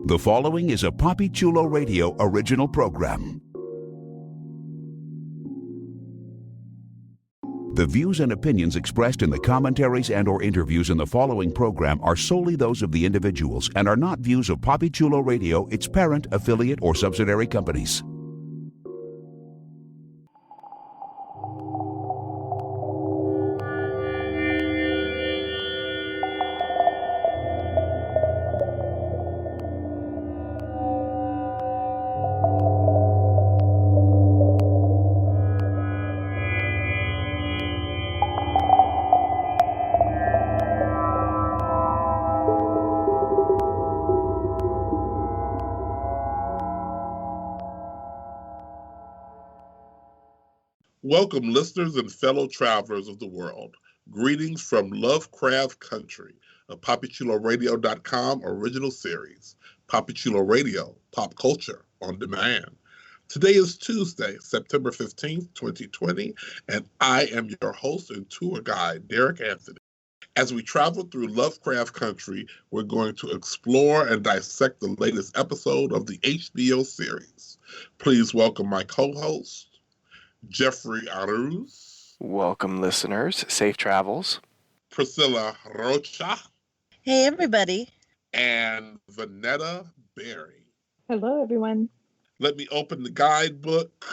The following is a Papi Chulo Radio original program. The views and opinions expressed in the commentaries and/or interviews in the following program are solely those of the individuals and are not views of Papi Chulo Radio, its parent, affiliate, or subsidiary companies. Welcome, listeners and fellow travelers of the world. Greetings from Lovecraft Country, a PapiChuloRadio.com original series. Papi Chulo Radio, pop culture on demand. Today is Tuesday, September 15th, 2020, and I am your host and tour guide, Derek Anthony. As we travel through Lovecraft Country, we're going to explore and dissect the latest episode of the HBO series. Please welcome my co-host, Jeffrey Aruz. Welcome, listeners. Safe travels. Priscilla Rocha. Hey, everybody. And Vanetta Berry. Hello, everyone. Let me open the guidebook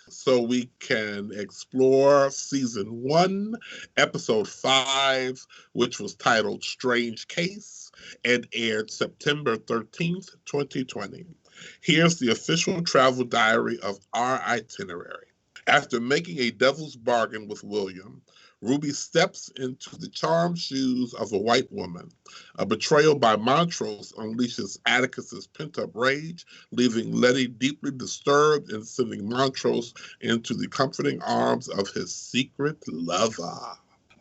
so we can explore Season 1, Episode 5, which was titled Strange Case and aired September 13th, 2020. Here's the official travel diary of our itinerary. After making a devil's bargain with William, Ruby steps into the charmed shoes of a white woman. A betrayal by Montrose unleashes Atticus's pent-up rage, leaving Letty deeply disturbed and sending Montrose into the comforting arms of his secret lover.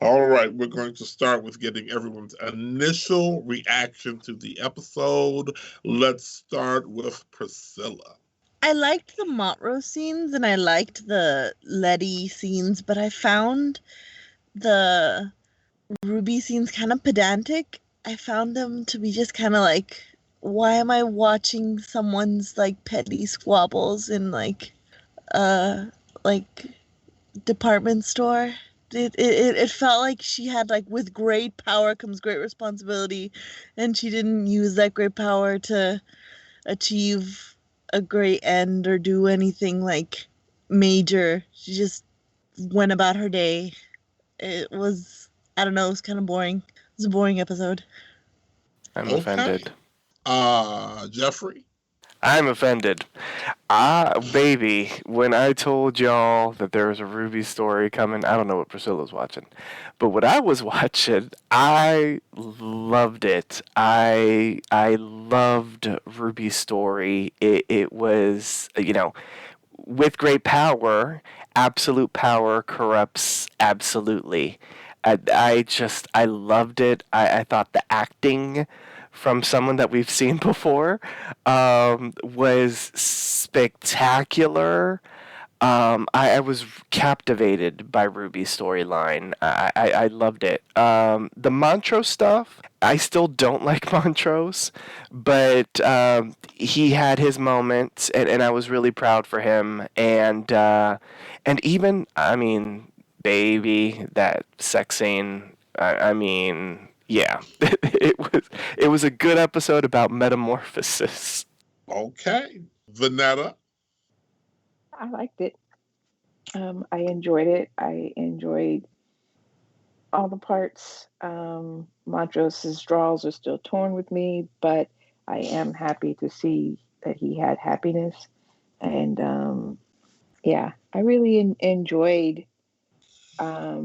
All right, we're going to start with getting everyone's initial reaction to the episode. Let's start with Priscilla. I liked the Montrose scenes and I liked the Letty scenes, but I found the Ruby scenes kind of pedantic. I found them to be just kind of like, why am I watching someone's like petty squabbles in like department store? It felt like she had like, with great power comes great responsibility, and she didn't use that great power to achieve a great end or do anything like major. She just went about her day. It was, I don't know, it was kind of boring. It was a boring episode. I'm offended. Jeffrey? I'm offended. Baby, when I told y'all that there was a Ruby story coming, I don't know what Priscilla's watching, but what I was watching, I loved it. I loved Ruby's story. It was, with great power, absolute power corrupts absolutely. I loved it. I thought the acting from someone that we've seen before was spectacular. I was captivated by Ruby's storyline. I loved it. The Montrose stuff, I still don't like Montrose, but he had his moments, and I was really proud for him. And even, baby, that sex scene, yeah, it was a good episode about metamorphosis. Okay. Vanetta? I liked it. I enjoyed it. I enjoyed all the parts. Montrose's draws are still torn with me, but I am happy to see that he had happiness. And I really enjoyed. I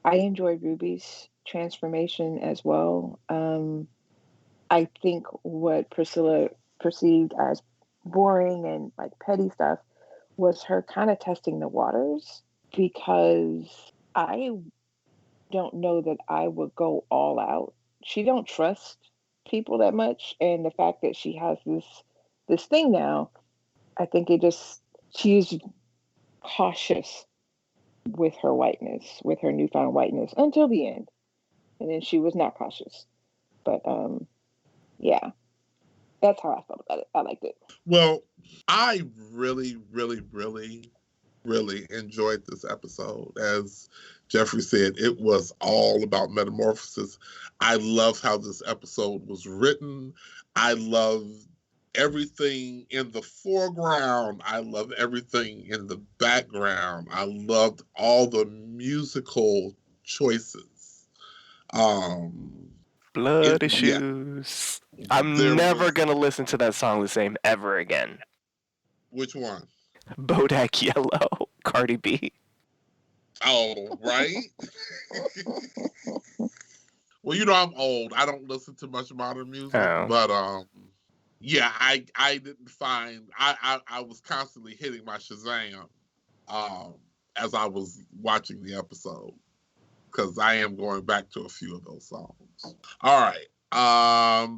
enjoyed Ruby's transformation as well. I think what Priscilla perceived as boring and like petty stuff was her kind of testing the waters, because I don't know that I would go all out. She don't trust people that much, and the fact that she has this thing now, I think she's cautious with her whiteness, with her newfound whiteness until the end. And then she was not cautious. But That's how I felt about it. I liked it. Well, I really, really, really, really enjoyed this episode. As Jeffrey said, it was all about metamorphosis. I love how this episode was written. I love everything in the foreground. I love everything in the background. I loved all the musical choices. Blood Yeah, issues. I'm there never was, gonna listen to that song the same ever again. which one? Bodak Yellow, Cardi B. Oh, right. Well, you know I'm old. I don't listen to much modern music, Oh. but yeah, I didn't find I was constantly hitting my Shazam as I was watching the episode because I am going back to a few of those songs. All right.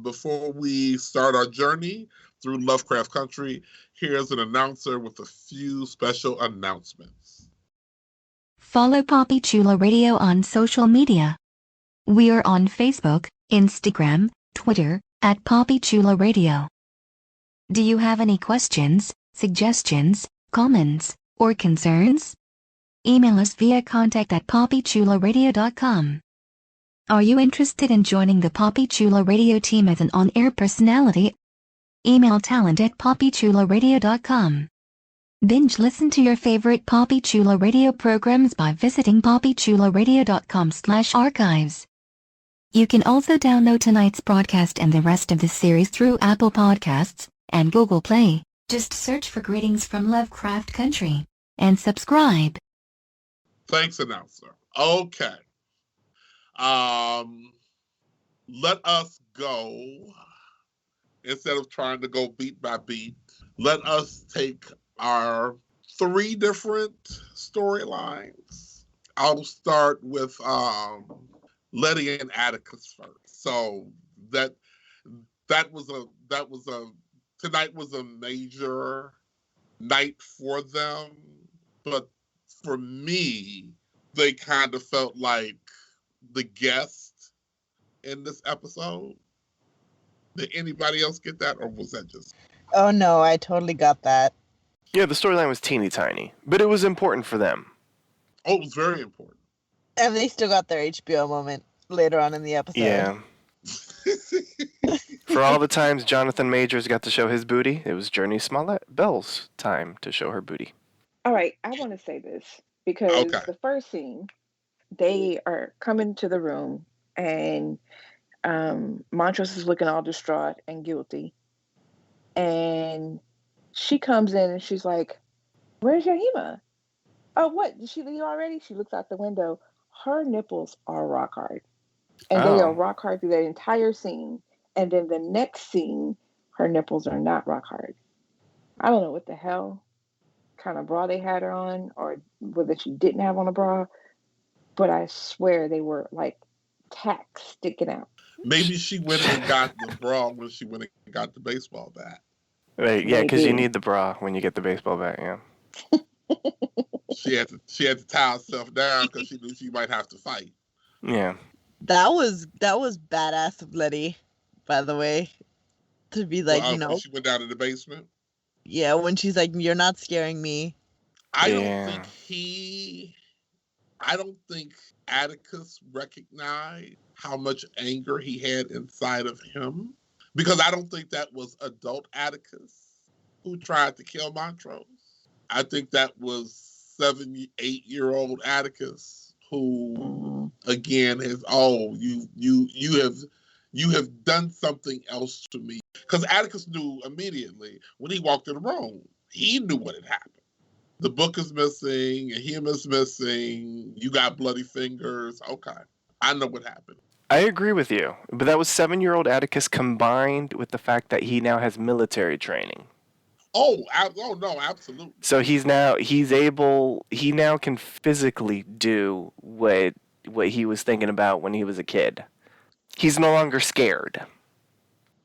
Before we start our journey through Lovecraft Country, here's an announcer with a few special announcements. Follow Poppy Chula Radio on social media. We are on Facebook, Instagram, Twitter, at Poppy Chula Radio. Do you have any questions, suggestions, comments, or concerns? Email us via contact@poppychularadio.com. Are you interested in joining the Poppy Chula Radio team as an on-air personality? Email talent@poppychularadio.com. Binge listen to your favorite Poppy Chula Radio programs by visiting poppychularadio.com/archives. You can also download tonight's broadcast and the rest of the series through Apple Podcasts and Google Play. Just search for Greetings from Lovecraft Country and subscribe. Thanks, announcer. Okay. Let us go, instead of trying to go beat by beat, let us take our 3 different storylines. I'll start with Letty and Atticus first. So that was a tonight was a major night for them, but for me, they kind of felt like the guest in this episode. Did anybody else get that, or was that just? Oh no, I totally got that. Yeah, the storyline was teeny tiny, but it was important for them. Oh, it was very important. And they still got their HBO moment later on in the episode. Yeah. For all the times Jonathan Majors got to show his booty, it was Journey Smollett Bell's time to show her booty. All right, I want to say this because Okay. the first scene, they are coming to the room and Montrose is looking all distraught and guilty. And she comes in and she's like, "Where's Yahima? Oh, what? Did she leave already?" She looks out the window. Her nipples are rock hard. And they are rock hard through that entire scene. And then the next scene, her nipples are not rock hard. I don't know what the hell kind of bra they had her on, or whether she didn't have on a bra, but I swear they were like tacks sticking out. Maybe she went and got the bra when she went and got the baseball bat. Right, yeah, because you Maybe. need the bra when you get the baseball bat, yeah. She had to tie herself down because she knew she might have to fight. Yeah. That was badass of Letty, by the way. To be like, When she went down to the basement. Yeah, when she's like, "You're not scaring me." I Yeah. don't think Atticus recognized how much anger he had inside of him, because I don't think that was adult Atticus who tried to kill Montrose. I think that was 7-8-year-old Atticus who, again, has you have done something else to me. Because Atticus knew immediately when he walked in the room. He knew what had happened. The book is missing, and him is missing. You got bloody fingers. Okay, I know what happened. I agree with you, but that was 7-year-old Atticus combined with the fact that he now has military training. Oh no, absolutely. So he now can physically do what he was thinking about when he was a kid. He's no longer scared.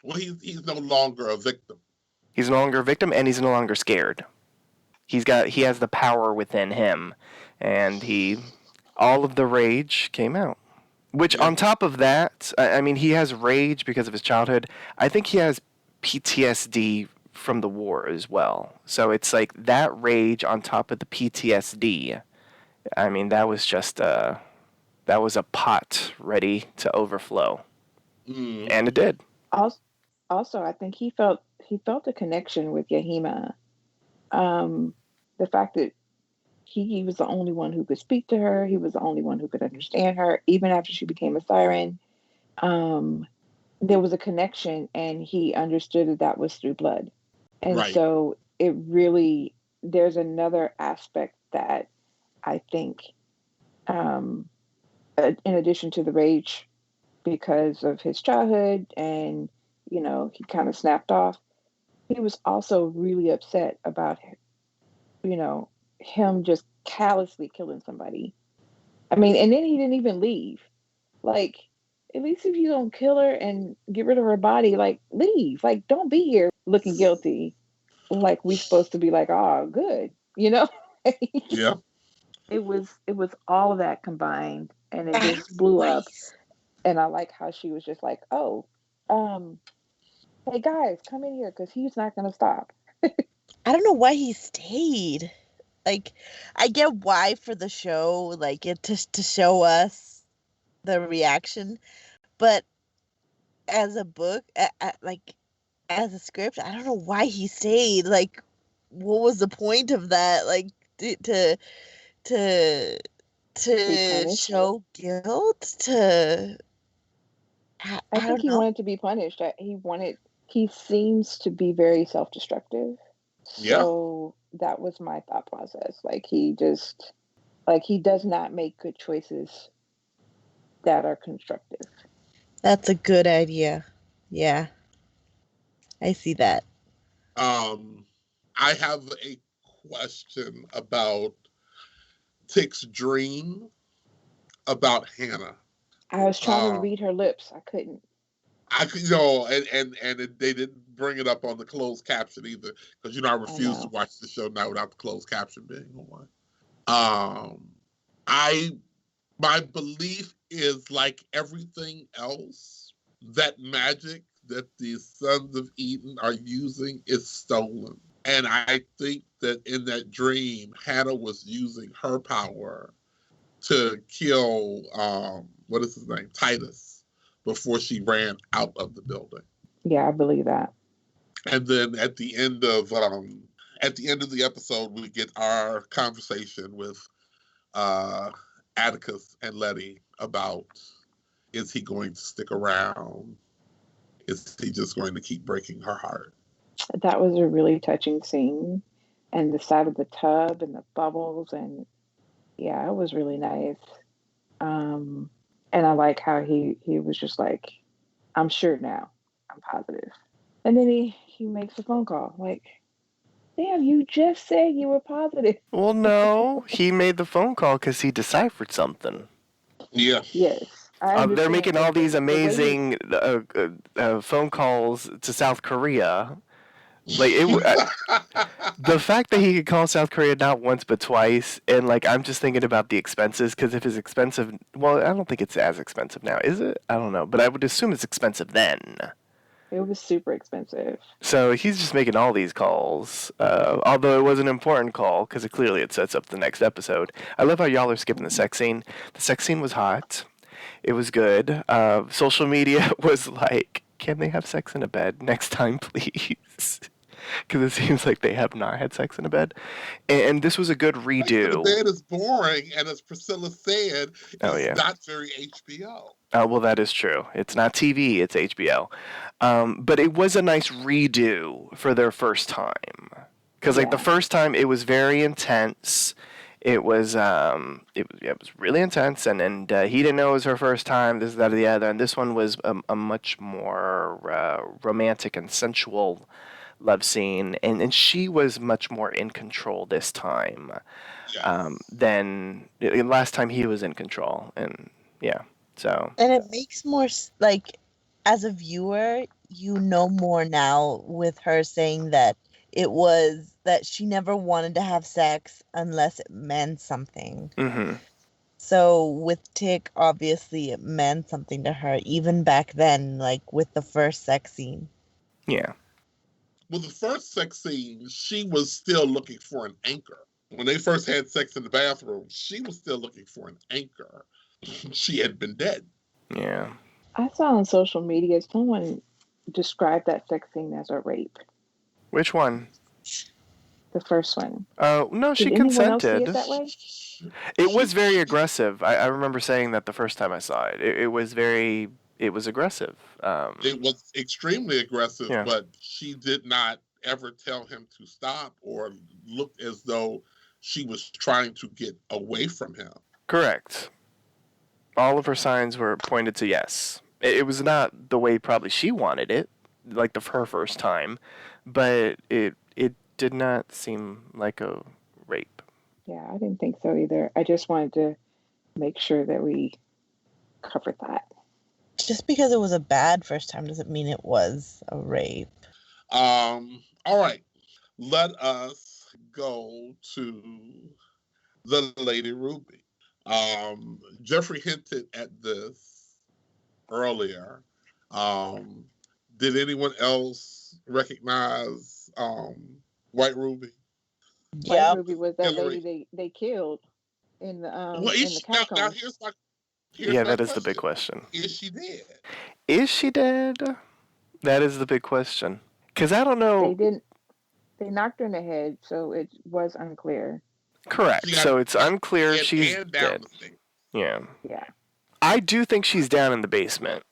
Well, he's no longer a victim. He's no longer a victim, and he's no longer scared. He has the power within him, and all of the rage came out. Which, on top of that, I mean, he has rage because of his childhood. I think he has PTSD from the war as well. So it's like that rage on top of the PTSD. I mean, that was just that was a pot ready to overflow, and it did. Also, I think he felt a connection with Yahima. The fact that he was the only one who could speak to her, he was the only one who could understand her, even after she became a siren. There was a connection, and he understood that was through blood. And Right. so it really, there's another aspect that I think, in addition to the rage because of his childhood and, he kind of snapped off, he was also really upset about, him just callously killing somebody. I mean, and then he didn't even leave. Like, at least if you don't kill her and get rid of her body, like, leave. Like, don't be here looking guilty. Like, we supposed to be like, oh, good. Yeah. It was all of that combined, and it just blew up. And I like how she was just like, oh, hey guys, come in here, because he's not going to stop. I don't know why he stayed. Like, I get why for the show, like it to show us the reaction, but as a book, like as a script, I don't know why he stayed. Like, what was the point of that? Like, to Be punished. show guilt, to I I think don't he know. wanted to be punished. He seems to be very self-destructive. Yeah. So that was my thought process. Like, he does not make good choices that are constructive. That's a good idea. Yeah, I see that. I have a question about Tick's dream about Hannah. I was trying to read her lips. I couldn't. I could, they didn't bring it up on the closed caption either, because I refuse to watch the show now without the closed caption being on. My belief is, like everything else, that magic that the Sons of Eden are using is stolen. And I think that in that dream, Hannah was using her power to kill, what is his name, Titus, before she ran out of the building. Yeah, I believe that. And then at the end of the episode, we get our conversation with Atticus and Letty about, is he going to stick around? Is he just going to keep breaking her heart? That was a really touching scene, and the side of the tub and the bubbles, and yeah, it was really nice. And I like how he was just like, I'm sure now, I'm positive. And then he makes a phone call, like, damn, you just said you were positive. Well, no, he made the phone call because he deciphered something. Yeah. Yes. They're making all these amazing phone calls to South Korea. Like, the fact that he could call South Korea not once but twice, and like, I'm just thinking about the expenses, because if it's expensive, well, I don't think it's as expensive now, is it? I don't know, but I would assume it's expensive then. It was super expensive. So he's just making all these calls, although it was an important call, because clearly it sets up the next episode. I love how y'all are skipping the sex scene. The sex scene was hot. It was good. Social media was like, can they have sex in a bed next time, please? Because it seems like they have not had sex in a bed. And this was a good redo. The bed is boring, and as Priscilla said, it's not very HBO. Well, that is true. It's not TV, it's HBO. But it was a nice redo for their first time. Because like the first time, it was very intense. It was really intense, and he didn't know it was her first time. This, that, or the other. And this one was a much more romantic and sensual love scene, and she was much more in control this time than last time he was in control. And so. And it makes more like, as a viewer, you know more now with her saying that it was that she never wanted to have sex unless it meant something. Mm-hmm. So with Tick, obviously it meant something to her, even back then, like with the first sex scene. Yeah. Well, the first sex scene, she was still looking for an anchor. When they first had sex in the bathroom, she was still looking for an anchor. She had been dead. Yeah. I saw on social media someone described that sex scene as a rape. Which one? The first one. Oh, no, she Did anyone else see consented. it that way? It was very aggressive. I remember saying that the first time I saw it. It was aggressive. It was extremely aggressive, Yeah. but she did not ever tell him to stop or look as though she was trying to get away from him. Correct. All of her signs were pointed to yes. It was not the way probably she wanted it, like her first time, but it did not seem like a rape. Yeah, I didn't think so either. I just wanted to make sure that we covered that. Just because it was a bad first time doesn't mean it was a rape. All right. Let us go to the Lady Ruby. Jeffrey hinted at this earlier. Did anyone else recognize White Ruby? White Yep. Ruby was that Hillary. lady they killed in the Well, in the now catacombs. here's Yeah, my that is the big question. Is she dead? Is she dead? That is the big question. Because I don't know. They knocked her in the head, so it was unclear. Correct. So it's unclear if she's and down dead. the stairs. Yeah. Yeah. I do think she's down in the basement.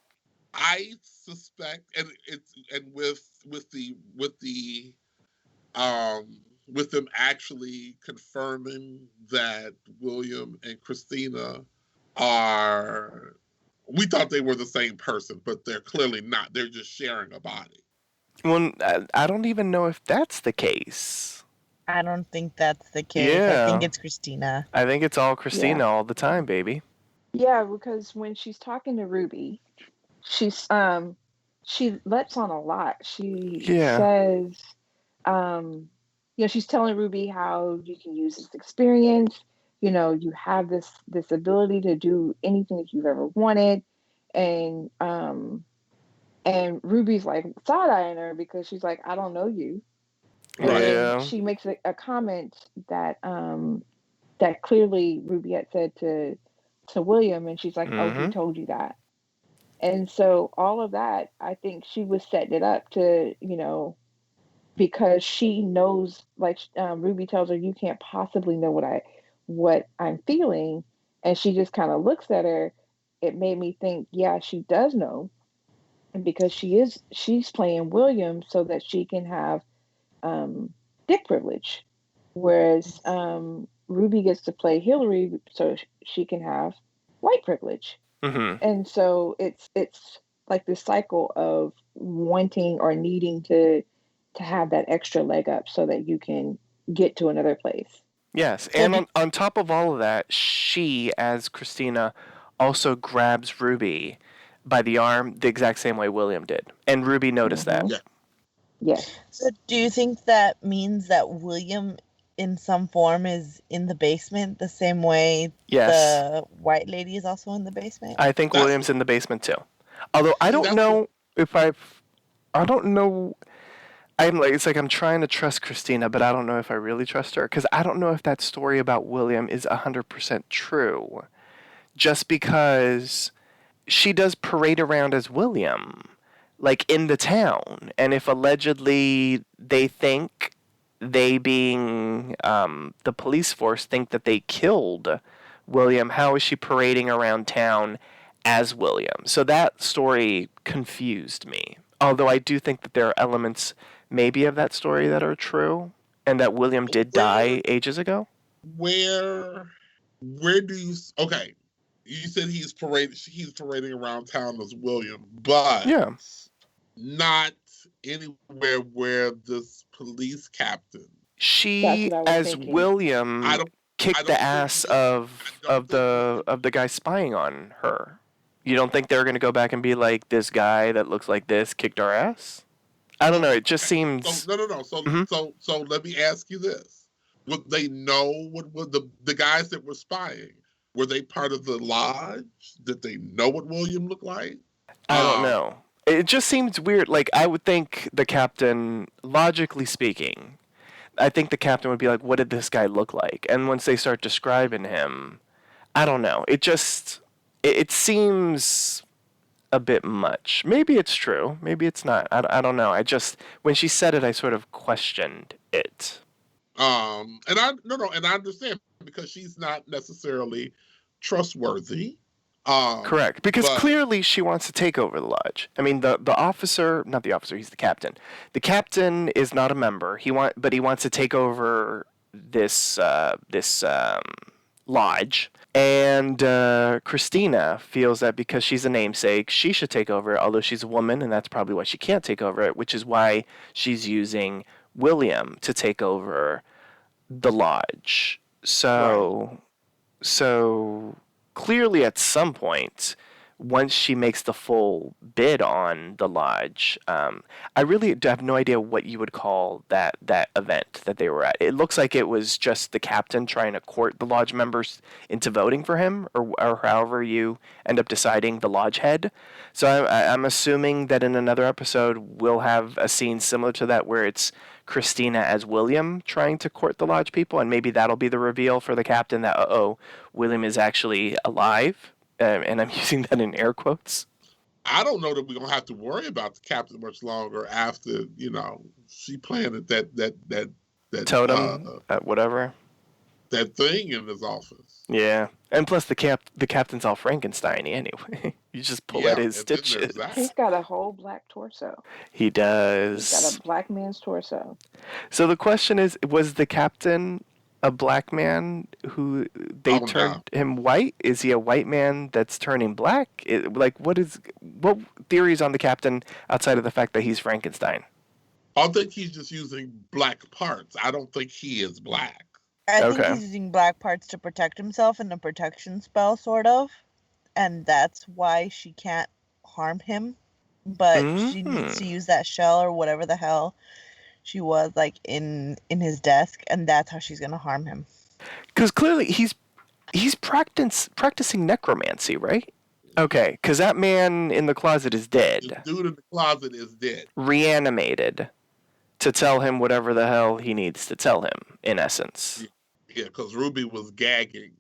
I suspect, and with them actually confirming that William and Christina are, we thought they were the same person, but they're clearly not. They're just sharing a body. Well, I don't even know if that's the case. I don't think that's the case. Yeah. I think it's Christina. I think it's all Christina all the time, baby. Yeah, because when she's talking to Ruby, she's she lets on a lot. She says, she's telling Ruby how you can use this experience. You have this ability to do anything that you've ever wanted, and Ruby's like side-eyeing her because she's like, I don't know you. Right. And she makes a comment that that clearly Ruby had said to William, and she's like, oh, he told you that. And so all of that, I think she was setting it up to, because she knows, like Ruby tells her, you can't possibly know what I'm feeling. And she just kind of looks at her. It made me think, yeah, she does know. And because she's playing William so that she can have dick privilege. Whereas Ruby gets to play Hillary so she can have white privilege. Mm-hmm. And so it's like this cycle of wanting or needing to have that extra leg up so that you can get to another place. Yes, and on top of all of that, she, as Christina, also grabs Ruby by the arm the exact same way William did. And Ruby noticed that. Yeah. Yes. So do you think that means that William in some form is in the basement the same way the white lady is also in the basement? I think William's in the basement too. Although I don't know if I don't know. It's like I'm trying to trust Christina, but I don't know if I really trust her because I don't know if that story about William is 100% true. Just because she does parade around as William, like in the town, and if allegedly they being the police force think that they killed William, how is she parading around town as William? So that story confused me. Although I do think that there are elements maybe of that story that are true, and that William did die ages ago. Where do you? Okay, you said he's parading around town as William, but not anywhere where this police captain. She, as thinking. William, kicked the ass of the guy spying on her. You don't think they're going to go back and be like, this guy that looks like this kicked our ass? I don't know. It just seems. No. So let me ask you this: would they know what the guys that were spying? Were they part of the lodge? Did they know what William looked like? I don't know. It just seems weird. Like, I would think the captain, logically speaking, I think the captain would be like, what did this guy look like? And once they start describing him, I don't know. It seems a bit much. Maybe it's true. Maybe it's not. I don't know. When she said it, I sort of questioned it. And I understand because she's not necessarily trustworthy. Correct, because clearly she wants to take over the lodge. I mean, the officer, not the officer, he's the captain. The captain is not a member. But he wants to take over this lodge. And Christina feels that because she's a namesake, she should take over it, although she's a woman, and that's probably why she can't take over it, which is why she's using William to take over the lodge. So clearly at some point, once she makes the full bid on the lodge, I really have no idea what you would call that event that they were at. It looks like it was just the captain trying to court the lodge members into voting for him, or however you end up deciding the lodge head. So I'm assuming that in another episode we'll have a scene similar to that where it's Christina as William trying to court the lodge people, and maybe that'll be the reveal for the captain that, William is actually alive. And I'm using that in air quotes. I don't know that we're gonna have to worry about the captain much longer after she planted that totem, whatever, that thing in his office. Yeah, and plus the captain's all Frankenstein-y anyway. You just pull at his stitches. He's got a whole black torso. He does. He's got a black man's torso. So the question is, was the captain a black man who they turned him white? Is he a white man that's turning black? What theories on the captain outside of the fact that he's Frankenstein? I think he's just using black parts. I don't think he is black. I think he's using black parts to protect himself in a protection spell, sort of. And that's why she can't harm him. But she needs to use that shell or whatever the hell she was like in his desk, and that's how she's gonna harm him. Because clearly he's practicing necromancy, right? Okay, because that man in the closet is dead. The dude in the closet is dead. Reanimated to tell him whatever the hell he needs to tell him, in essence. Yeah, because Ruby was gagging.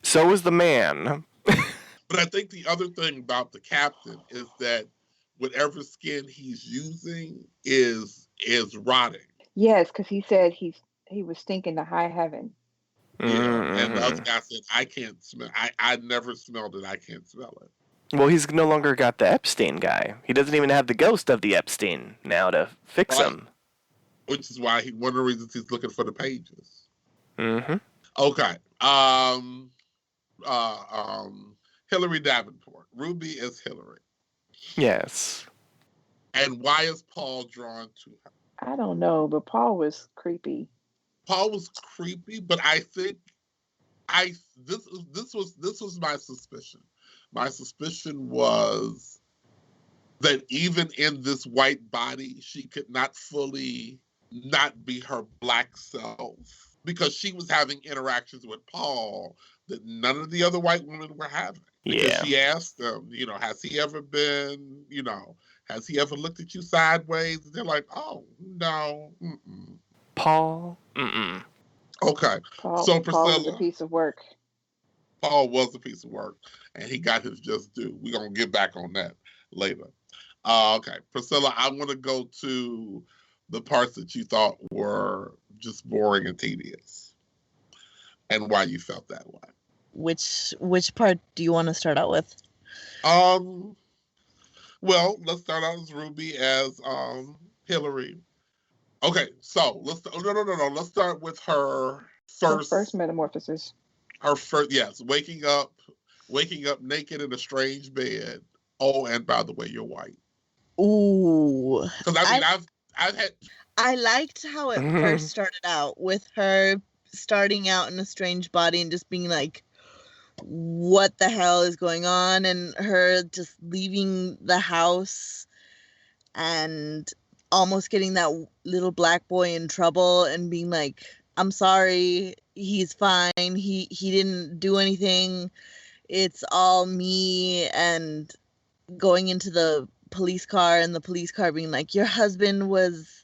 So was the man. But I think the other thing about the captain is that whatever skin he's using is rotting. Yes, because he said he was stinking to high heaven. And the other guy said, I can't smell. I never smelled it. I can't smell it. Well, he's no longer got the Epstein guy. He doesn't even have the ghost of the Epstein now to fix him. Which is why one of the reasons he's looking for the pages. Mm-hmm. Okay. Hillary Davenport. Ruby is Hillary. Yes. And why is Paul drawn to her? I don't know, but Paul was creepy. Paul was creepy, but I think this was my suspicion. My suspicion was that even in this white body, she could not fully not be her black self, because she was having interactions with Paul that none of the other white women were having. Because she asked them, has he ever been, has he ever looked at you sideways? And they're like, oh, no. Mm-mm. Paul? Mm-mm. Okay. Paul was a piece of work. Paul was a piece of work, and he got his just due. We're going to get back on that later. Okay. Priscilla, I want to go to the parts that you thought were just boring and tedious, and why you felt that way. Which part do you want to start out with? Well, let's start out as Ruby as Hillary. Okay, so let's start with her first metamorphosis. Her first, yes, waking up naked in a strange bed. Oh, and by the way, you're white. Ooh. Because I've had. I liked how it first started out with her starting out in a strange body and just being like, what the hell is going on? And her just leaving the house and almost getting that little black boy in trouble and being like, I'm sorry, he's fine. He didn't do anything. It's all me. And going into the police car, and the police car being like, your husband was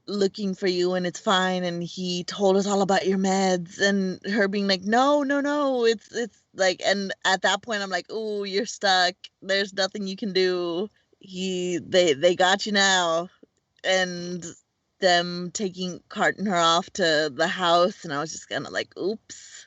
looking for you and it's fine, and he told us all about your meds, and her being like, no, it's like, and at that point I'm like, oh, you're stuck, there's nothing you can do, they got you now. And them carting her off to the house, and I was just kind of like, oops.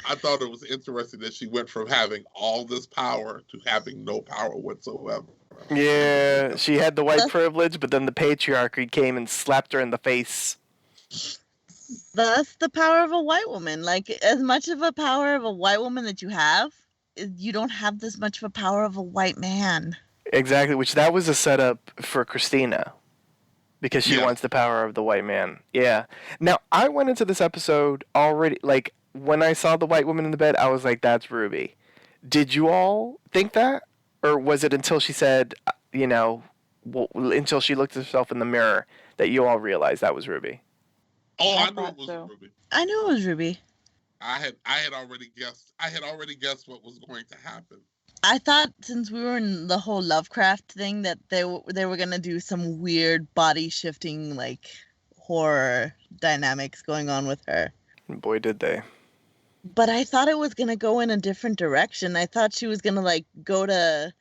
I thought it was interesting that she went from having all this power to having no power whatsoever. Yeah, she had the white privilege, but then the patriarchy came and slapped her in the face. That's the power of a white woman. Like, as much of a power of a white woman that you have, you don't have this much of a power of a white man. Exactly, which that was a setup for Christina. Because she wants the power of the white man. Yeah. Now, I went into this episode already, like, when I saw the white woman in the bed, I was like, that's Ruby. Did you all think that? Or was it until she said, until she looked at herself in the mirror that you all realized that was Ruby? Oh, I knew it was Ruby. I knew it was Ruby. I had already guessed what was going to happen. I thought, since we were in the whole Lovecraft thing, that they were gonna do some weird body shifting, like, horror dynamics going on with her. Boy, did they. But I thought it was gonna go in a different direction. I thought she was gonna, like, go to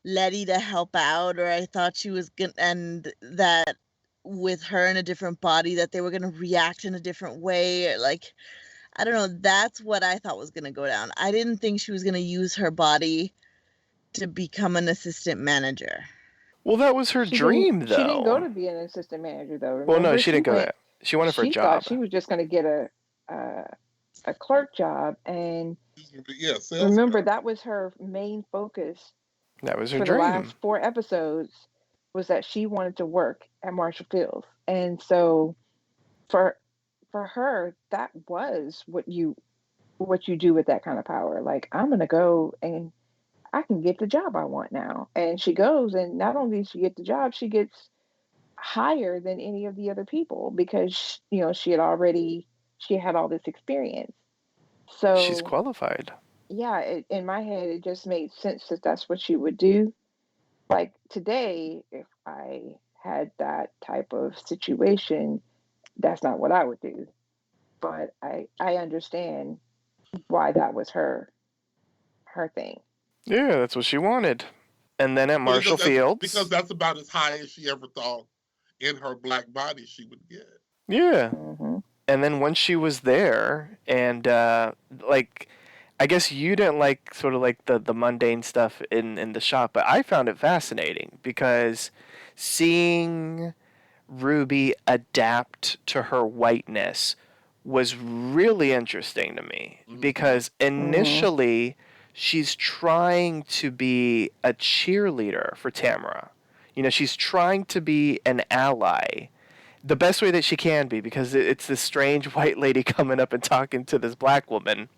Letty to help out, or I thought she was gonna, and that with her in a different body, that they were gonna react in a different way. Like, I don't know. That's what I thought was gonna go down. I didn't think she was gonna use her body to become an assistant manager. Well, that was her dream, though. She didn't go to be an assistant manager, though. Remember? Well, no, she didn't go there. She wanted for a job. She thought she was just going to get a clerk job, and remember, that was her main focus. That was her dream. For the last 4 episodes, was that she wanted to work at Marshall Fields, and so for her, that was what you do with that kind of power. Like, I'm going to go and I can get the job I want now. And she goes, and not only does she get the job, she gets higher than any of the other people because, she had all this experience. So she's qualified. Yeah, in my head, it just made sense that that's what she would do. Like today, if I had that type of situation, that's not what I would do. But I understand why that was her thing. Yeah, that's what she wanted. And then at Marshall Fields. Because that's about as high as she ever thought in her black body she would get. Yeah. Mm-hmm. And then once she was there, and I guess you didn't like sort of like the mundane stuff in the shop, but I found it fascinating because seeing Ruby adapt to her whiteness was really interesting to me. Mm-hmm. Because initially she's trying to be a cheerleader for Tamara. She's trying to be an ally the best way that she can be, because it's this strange white lady coming up and talking to this black woman.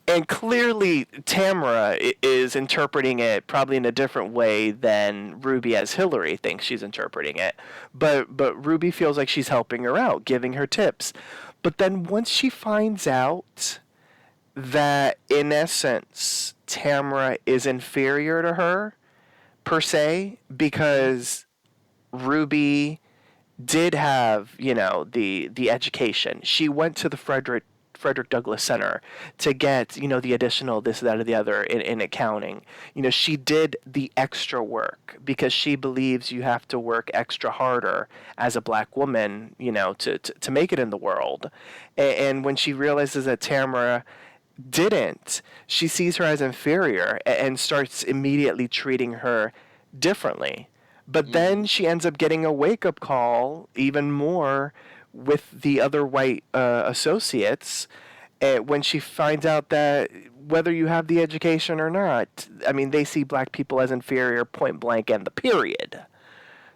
And clearly Tamara is interpreting it probably in a different way than Ruby as Hillary thinks she's interpreting it. But Ruby feels like she's helping her out, giving her tips. But then once she finds out that, in essence, Tamara is inferior to her, per se, because Ruby did have, the education. She went to the Frederick Douglass Center to get, the additional this, that, or the other in accounting. She did the extra work because she believes you have to work extra harder as a black woman, to make it in the world. And when she realizes that Tamara didn't, she sees her as inferior and starts immediately treating her differently. But then she ends up getting a wake-up call even more with the other white associates when she finds out that whether you have the education or not, they see black people as inferior point blank and the period.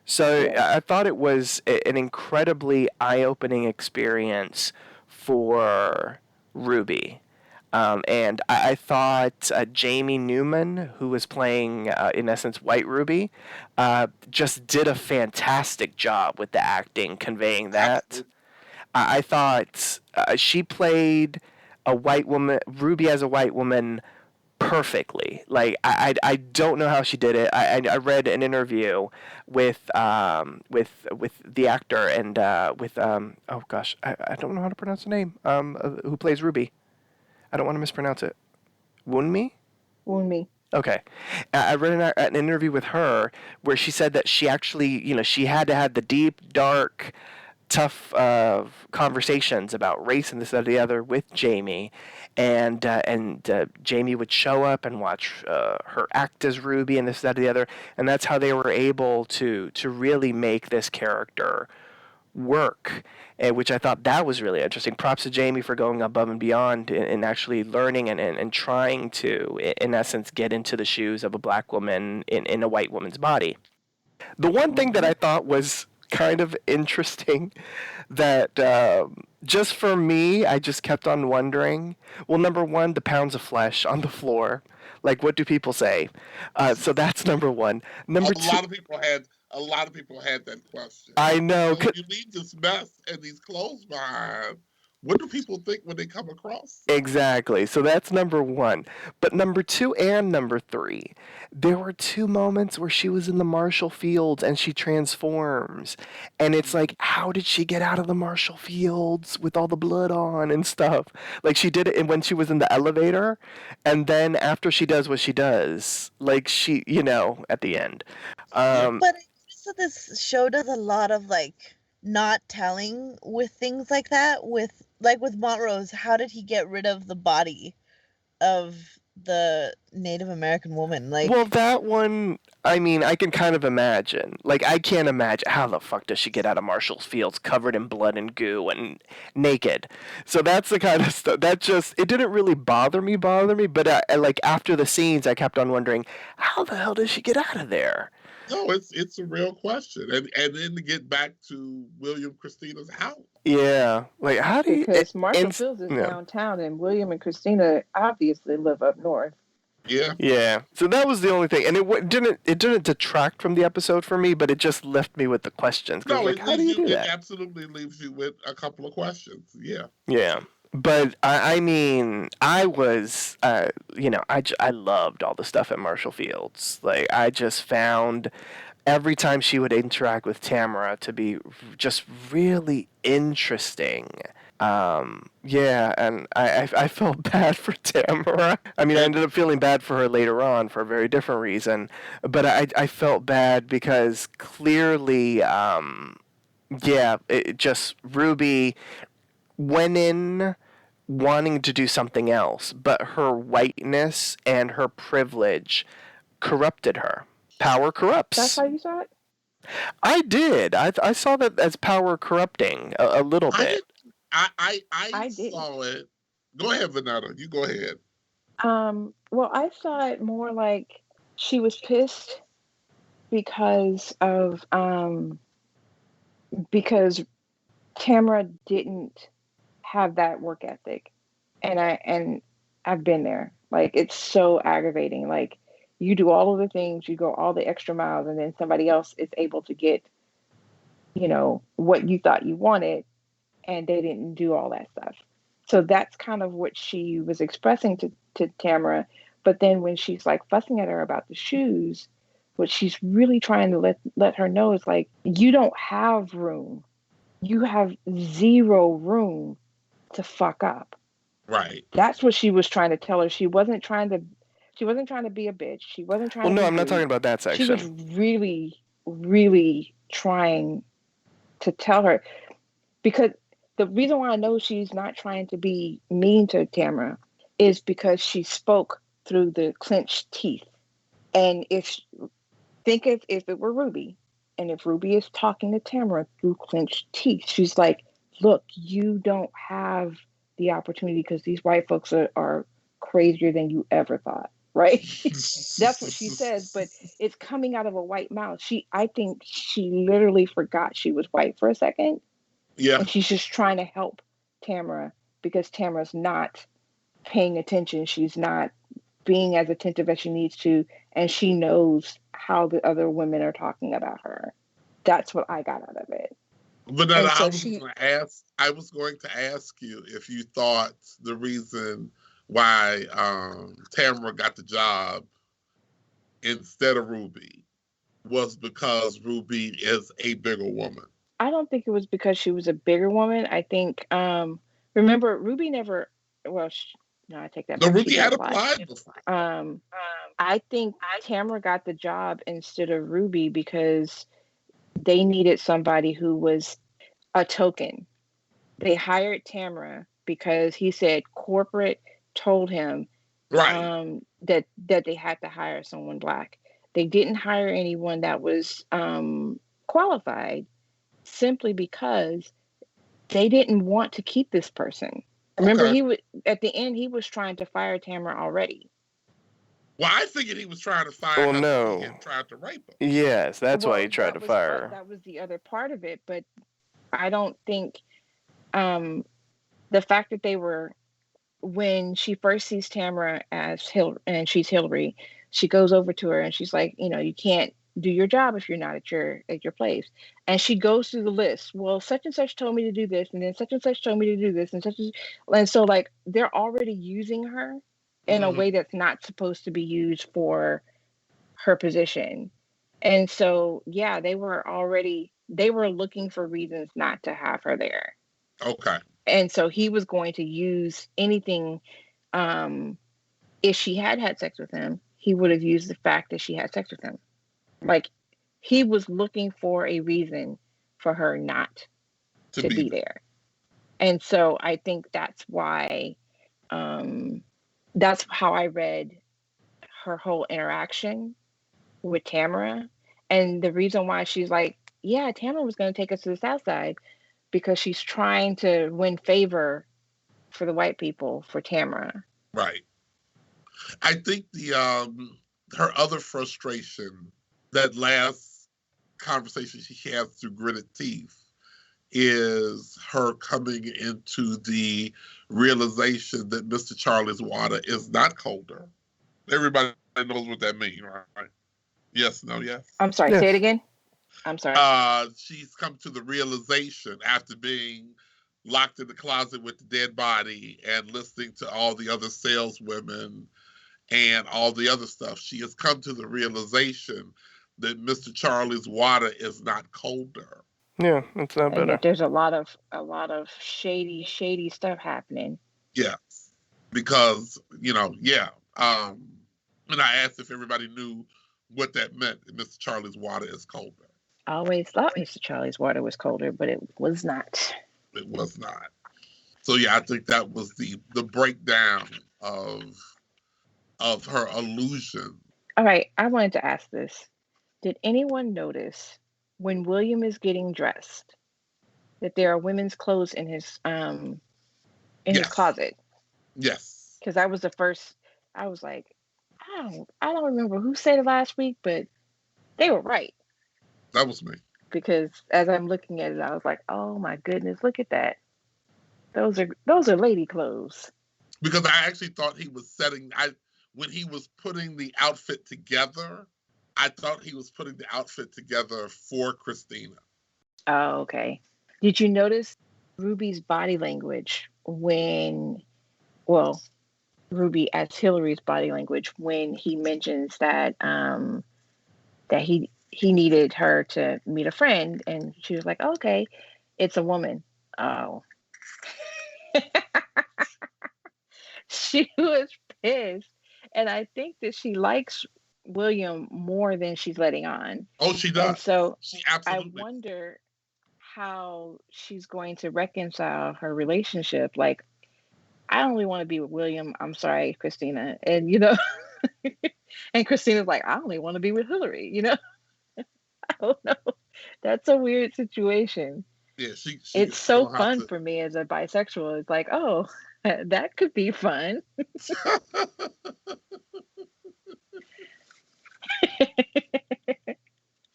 So I thought it was an incredibly eye-opening experience for Ruby. And I thought Jamie Newman, who was playing, in essence, White Ruby, just did a fantastic job with the acting, conveying that. I thought she played a white woman, Ruby as a white woman, perfectly. Like I don't know how she did it. I read an interview with the actor and with oh gosh, I don't know how to pronounce the name, who plays Ruby. I don't want to mispronounce it. Wunmi? Wound me. Okay. I read an interview with her where she said that she actually, she had to have the deep, dark, tough conversations about race and this, that, or the other with Jamie, and Jamie would show up and watch her act as Ruby and this, that, or the other, and that's how they were able to really make this character work, which I thought that was really interesting. Props to Jamie for going above and beyond and actually learning and trying to, in essence, get into the shoes of a black woman in a white woman's body. The one thing that I thought was kind of interesting that just for me, I just kept on wondering, well, number one, the pounds of flesh on the floor. Like, what do people say? So that's number one. Number two, A lot of people had that question. I know. So you leave this mess and these clothes behind. What do people think when they come across? Exactly. So that's number one. But number two and number three, there were two moments where she was in the Marshall Fields and she transforms. And it's like, how did she get out of the Marshall Fields with all the blood on and stuff? Like, she did it when she was in the elevator. And then after she does what she does, like, she, at the end. But so this show does a lot of like not telling with things like that. With Montrose, how did he get rid of the body of the Native American woman? Like, Well, that one, I mean, I can kind of imagine. Like, I can't imagine how the fuck does she get out of Marshall's Fields covered in blood and goo and naked. So that's the kind of stuff that just, it didn't really bother me, but like after the scenes, I kept on wondering, how the hell did she get out of there? No, it's a real question, and then to get back to William Christina's house. Yeah, like how do you? Because Marshall Fields is downtown, and William and Christina obviously live up north. Yeah. Yeah. So that was the only thing, and it didn't detract from the episode for me, but it just left me with the questions. No, like, how do you do that? It absolutely leaves you with a couple of questions. Yeah. Yeah. But I mean, I was, I loved all the stuff at Marshall Fields. Like, I just found every time she would interact with Tamara to be just really interesting. Yeah, and I felt bad for Tamara. I mean, I ended up feeling bad for her later on for a very different reason. But I felt bad because clearly, Ruby went in wanting to do something else, but her whiteness and her privilege corrupted her. Power corrupts. That's how you saw it? I did. I saw that as power corrupting a little bit. I saw it. Go ahead, Vanessa. You go ahead. Well, I saw it more like she was pissed because Tamara didn't have that work ethic, and I've been there. Like, it's so aggravating. Like, you do all of the things, you go all the extra miles, and then somebody else is able to get, what you thought you wanted, and they didn't do all that stuff. So that's kind of what she was expressing to Tamara. But then when she's like fussing at her about the shoes, what she's really trying to let her know is like, you don't have room. You have zero room to fuck up. Right. That's what she was trying to tell her. She wasn't trying to be a bitch. She wasn't trying to no, I'm not talking about that section. She was really, really trying to tell her, because the reason why I know she's not trying to be mean to Tamara is because she spoke through the clenched teeth. And if it were Ruby, and if Ruby is talking to Tamara through clenched teeth, she's like, look, you don't have the opportunity because these white folks are crazier than you ever thought, right? That's what she says, but it's coming out of a white mouth. I think she literally forgot she was white for a second. Yeah. And she's just trying to help Tamara because Tamara's not paying attention. She's not being as attentive as she needs to, and she knows how the other women are talking about her. That's what I got out of it. But I was going to ask you if you thought the reason why Tamara got the job instead of Ruby was because Ruby is a bigger woman. I don't think it was because she was a bigger woman. I think, remember, Ruby never, well, no, I take that No, back. She Ruby did had apply. applied before. I think Tamara got the job instead of Ruby because they needed somebody who was a token. They hired Tamara because he said corporate told him Right. that they had to hire someone Black. They didn't hire anyone that was qualified simply because they didn't want to keep this person. Remember, Okay. he was at the end. He was trying to fire Tamara already. Well, I figured he was trying to fire Oh her so he no. had tried to rape her. Yes, that's why he Well, tried to fire her. that was the other part of it, but I don't think the fact that they were, when she first sees Tamara as and she's Hillary, she goes over to her and she's like, you can't do your job if you're not at your place. And she goes through the list. Well, such and such told me to do this, and then such and such told me to do this, and and so like they're already using her in a way that's not supposed to be used for her position. And so yeah, they were looking for reasons not to have her there. Okay. And so he was going to use anything. If she had sex with him, he would have used the fact that she had sex with him. Like, he was looking for a reason for her not to be there. And so I think that's why, that's how I read her whole interaction with Tamara. And the reason why she's like, yeah, Tamara was going to take us to the South Side because she's trying to win favor for the white people for Tamara. Right. I think her other frustration, that last conversation she has through gritted teeth, is her coming into the realization that Mr. Charlie's water is not colder. Everybody knows what that means, right? Yes, no, yes. I'm sorry, Yes. say it again. I'm sorry. She's come to the realization after being locked in the closet with the dead body and listening to all the other saleswomen and all the other stuff. She has come to the realization that Mr. Charlie's water is not colder. Yeah, it's not And better. yet there's a lot of shady stuff happening. Yes, because yeah. And I asked if everybody knew what that meant. Mr. Charlie's water is colder. I always thought Mr. Charlie's water was colder, but it was not. It was not. So yeah, I think that was the breakdown of her illusion. All right, I wanted to ask this. Did anyone notice when William is getting dressed that there are women's clothes in his his closet? Yes. Because that was the first. I was like, I don't remember who said it last week, but they were right. That was me. Because as I'm looking at it, I was like, oh my goodness, look at that. Those are lady clothes. Because I actually thought he was when he was putting the outfit together, I thought he was putting the outfit together for Christina. Oh, okay. Did you notice Ruby's body language Ruby as Hillary's body language when he mentions that that he needed her to meet a friend, and she was like, oh, okay, it's a woman. Oh. She was pissed. And I think that she likes William more than she's letting on. Oh, she does. And so she absolutely. I wonder how she's going to reconcile her relationship. Like, I only want to be with William. I'm sorry, Christina. And, and Christina's like, I only want to be with Hillary, I don't know. That's a weird situation. Yeah, it's so fun for me as a bisexual. It's like, oh, that could be fun.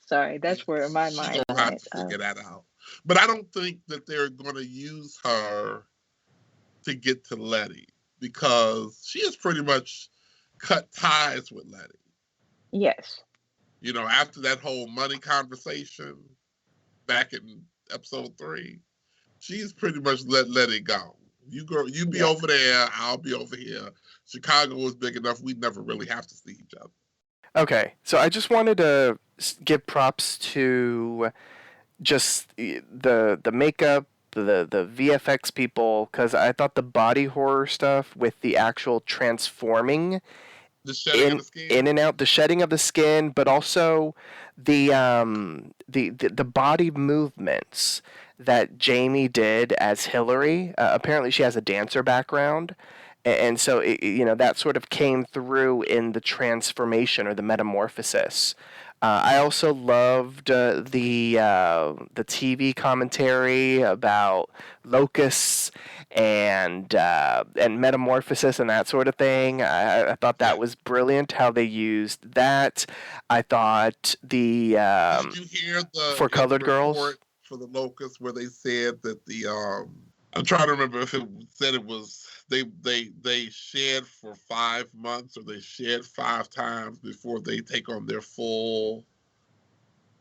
Sorry, that's where my mind gonna have to figure that out. But I don't think that they're going to use her to get to Letty, because she has pretty much cut ties with Letty. Yes. After that whole money conversation back in episode 3, she's pretty much let Letty go. You be Yeah. over there, I'll be over here. Chicago is big enough, we'd never really have to see each other. Okay, so I just wanted to give props to just the makeup, the VFX people, because I thought the body horror stuff with the actual transforming The shedding of the in skin. and out, the shedding of the skin, but also the body movements that Jamie did as Hillary. Apparently, she has a dancer background, and so that sort of came through in the transformation or the metamorphosis. I also loved the TV commentary about locusts and metamorphosis and that sort of thing. I thought that was brilliant how they used that. I thought Did you hear for Colored Girls report for the Locusts where they said that I'm trying to remember if it said it was they shed for 5 months or they shed 5 times before they take on their full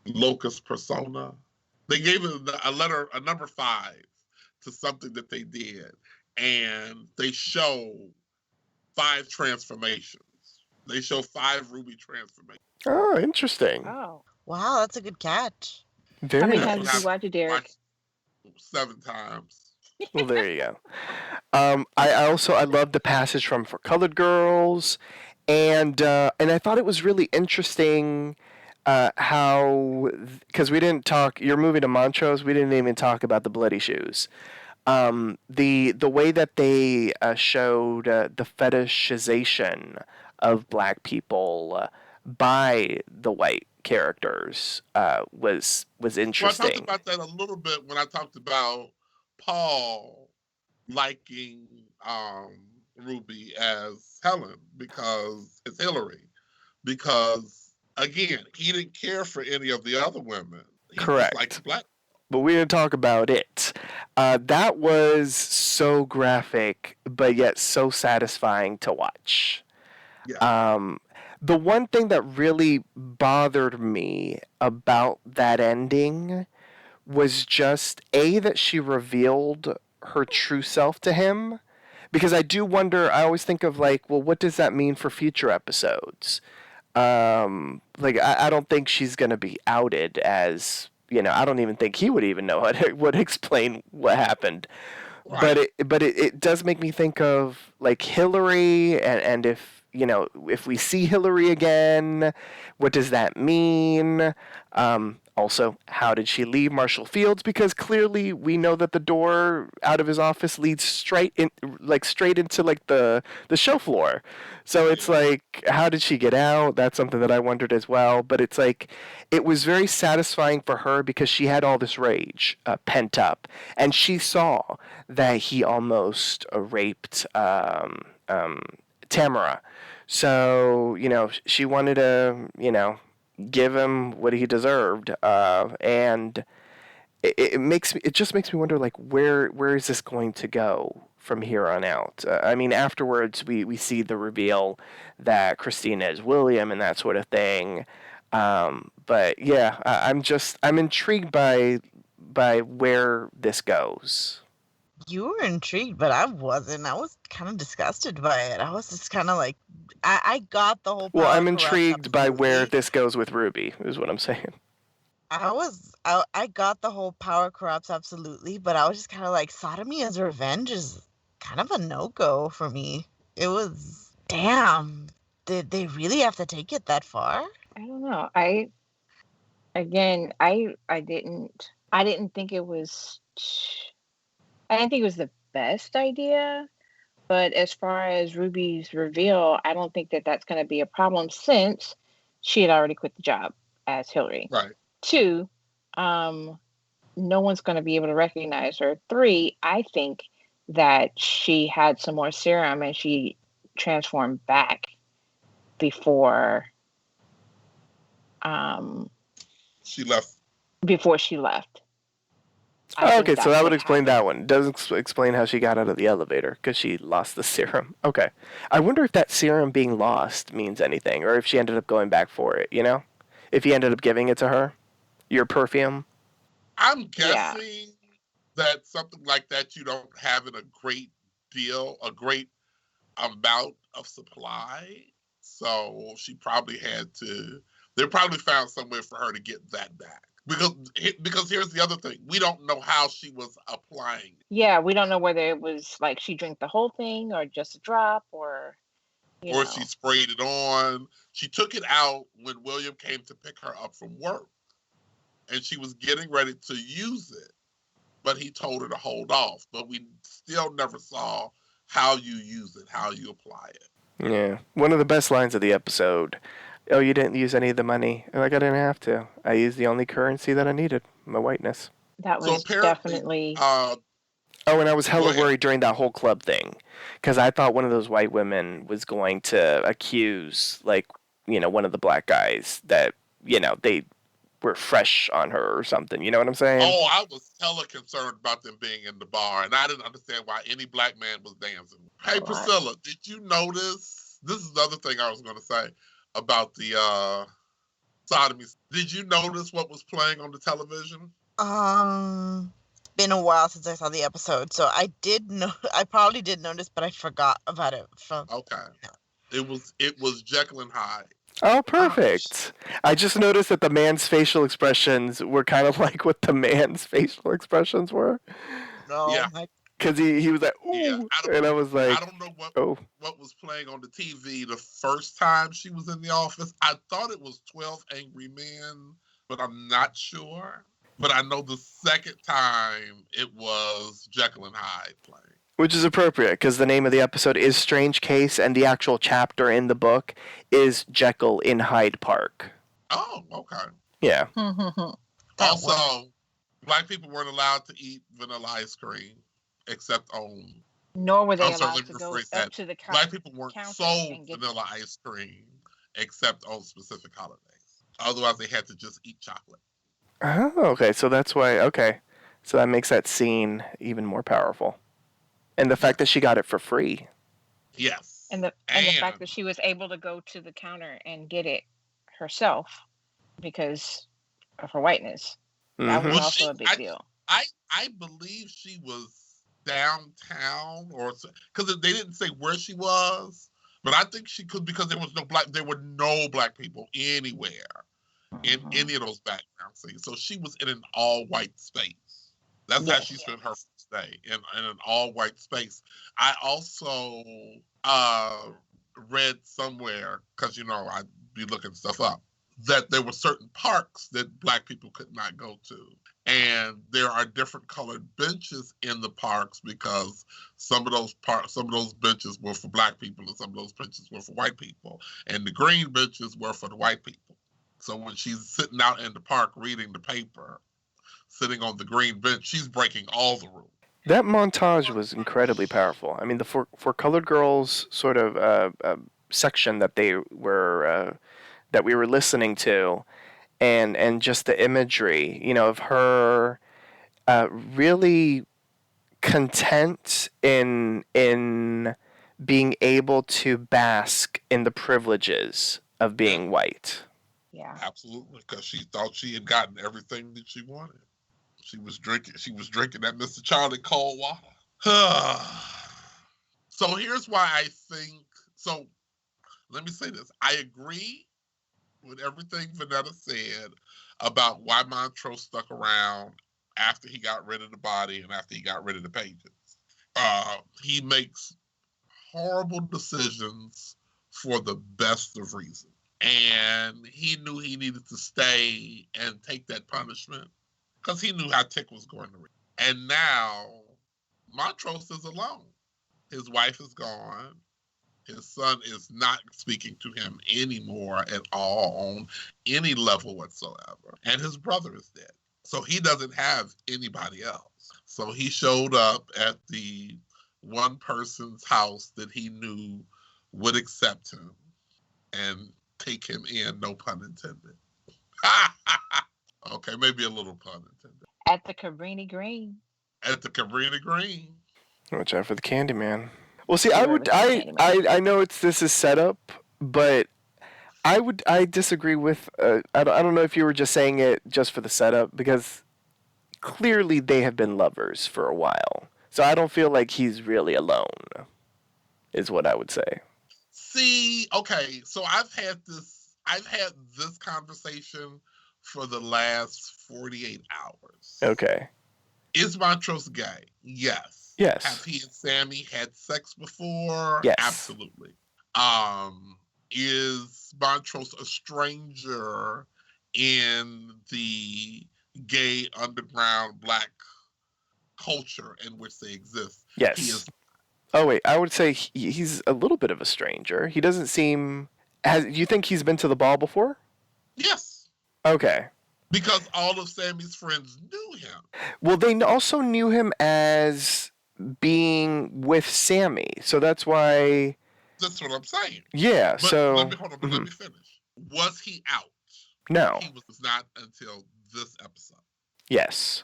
locust persona. They gave it a number 5 to something that they did, and they show 5 transformations. They show 5 Ruby transformations. Oh, interesting. Oh. Wow, that's a good catch. Very How many nice. times did you watch it, Derek? 7 times. Well, there you go. I love the passage from For Colored Girls, and I thought it was really interesting how, because we didn't talk. You're moving to Montrose. We didn't even talk about the bloody shoes. The way that they showed the fetishization of black people by the white characters was interesting. Well, I talked about that a little bit when I talked about Paul liking Ruby as Helen because it's Hillary. Because again, he didn't care for any of the other women. He Correct. just liked black. But we didn't talk about it. That was so graphic, but yet so satisfying to watch. Yeah. The one thing that really bothered me about that ending was just that she revealed her true self to him. Because I do wonder, I always think of like, well, what does that mean for future episodes? I don't think she's going to be outed as, I don't even think he would even know how to would explain what happened. Right. But it does make me think of like Hillary and if we see Hillary again, what does that mean? Also, how did she leave Marshall Fields? Because clearly we know that the door out of his office leads straight into the show floor. So it's like, how did she get out? That's something that I wondered as well. But it's like, it was very satisfying for her because she had all this rage pent up. And she saw that he almost raped Tamara. So, she wanted to, give him what he deserved. And it just makes me wonder, like, where is this going to go from here on out? I mean, afterwards, we see the reveal that Christina is William and that sort of thing. But yeah, I'm intrigued by where this goes. You were intrigued, but I wasn't. I was kind of disgusted by it. I was just kind of like, I got the whole. Well, I'm intrigued by where this goes with Ruby, is what I'm saying. I got the whole power corrupts absolutely, but I was just kind of like, sodomy as revenge is kind of a no-go for me. It was, damn, did they really have to take it that far? I don't know. I didn't think it was. I didn't think it was the best idea, but as far as Ruby's reveal, I don't think that that's going to be a problem since she had already quit the job as Hillary. Right. 2, no one's going to be able to recognize her. 3, I think that she had some more serum and she transformed back before she left. Before she left. Okay, so that would explain that one. It doesn't explain how she got out of the elevator because she lost the serum. Okay. I wonder if that serum being lost means anything or if she ended up going back for it, If he ended up giving it to her. Your perfume. I'm guessing that something like that you don't have in a great amount of supply. So she probably had to. They probably found somewhere for her to get that back. Because here's the other thing: we don't know how she was applying it, Yeah, we don't know whether it was like she drank the whole thing or just a drop, or or she sprayed it on. She took it out when William came to pick her up from work, and she was getting ready to use it, but he told her to hold off. But we still never saw how you use it, how you apply it. Yeah. One of the best lines of the episode. Oh, you didn't use any of the money. Like, I didn't have to. I used the only currency that I needed, my whiteness. That was definitely. Oh, and I was hella worried during that whole club thing, because I thought one of those white women was going to accuse, like, one of the black guys that, they were fresh on her or something. You know what I'm saying? Oh, I was hella concerned about them being in the bar, and I didn't understand why any black man was dancing. Hey, Priscilla, did you notice? This is the other thing I was going to say about the sodomy. Did you notice what was playing on the television? Been a while since I saw the episode, so I probably did notice, but I forgot about it. Okay. It was Jekyll and Hyde. Oh, perfect. I just noticed that the man's facial expressions were kind of like what the man's facial expressions were. No. Yeah. Because he was like, ooh, yeah, and I was like, I don't know what was playing on the TV the first time she was in the office. I thought it was 12 Angry Men, but I'm not sure. But I know the second time it was Jekyll and Hyde playing. Which is appropriate, because the name of the episode is Strange Case, and the actual chapter in the book is Jekyll in Hyde Park. Oh, okay. Yeah. Also, black people weren't allowed to eat vanilla ice cream, except on... Nor were they allowed to go up to the counter. Black people weren't sold vanilla ice cream, except on specific holidays. Otherwise, they had to just eat chocolate. Oh, okay. So that's why... Okay. So that makes that scene even more powerful. And the fact that she got it for free. Yes. And the fact that she was able to go to the counter and get it herself because of her whiteness. That was also a big deal. I believe she was downtown, or because they didn't say where she was, but I think she could, because there were no black people anywhere in any of those background scenes. So she was in an all white space. That's how she spent her first day, in an all-white space. I also read somewhere, because, I'd be looking stuff up, that there were certain parks that black people could not go to. And there are different colored benches in the parks, because some of those benches were for black people and some of those benches were for white people. And the green benches were for the white people. So when she's sitting out in the park reading the paper, sitting on the green bench, she's breaking all the rules. That montage was incredibly powerful. I mean, the for colored girls sort of section that we were listening to, and just the imagery, of her really content in being able to bask in the privileges of being white. Yeah, absolutely, because she thought she had gotten everything that she wanted. She was drinking that Mr. Charlie cold water. So here's why I think. So let me say this. I agree with everything Vanetta said about why Montrose stuck around after he got rid of the body and after he got rid of the pages. He makes horrible decisions for the best of reasons. And he knew he needed to stay and take that punishment, because he knew how Tick was going to read. And now, Montrose is alone. His wife is gone. His son is not speaking to him anymore at all on any level whatsoever. And his brother is dead. So he doesn't have anybody else. So he showed up at the one person's house that he knew would accept him and take him in, no pun intended. Okay, maybe a little pun intended. At the Cabrini Green. At the Cabrini Green. Watch out for the Candyman. Well, see, I know this is set up, but I disagree with. I don't know if you were just saying it just for the setup, because clearly they have been lovers for a while. So I don't feel like he's really alone, is what I would say. See, okay, so I've had this conversation for the last 48 hours. Okay. Is Montrose gay? Yes. Yes. Have he and Sammy had sex before? Yes. Absolutely. Is Montrose a stranger in the gay underground black culture in which they exist? Yes. He is. Oh wait, I would say he's a little bit of a stranger. He doesn't seem. Do you think he's been to the ball before? Yes. Okay. Because all of Sammy's friends knew him. Well, they also knew him as being with Sammy, so that's why. That's what I'm saying. Yeah. But so let me hold on. But let me finish. Was he out? No. He was not until this episode. Yes.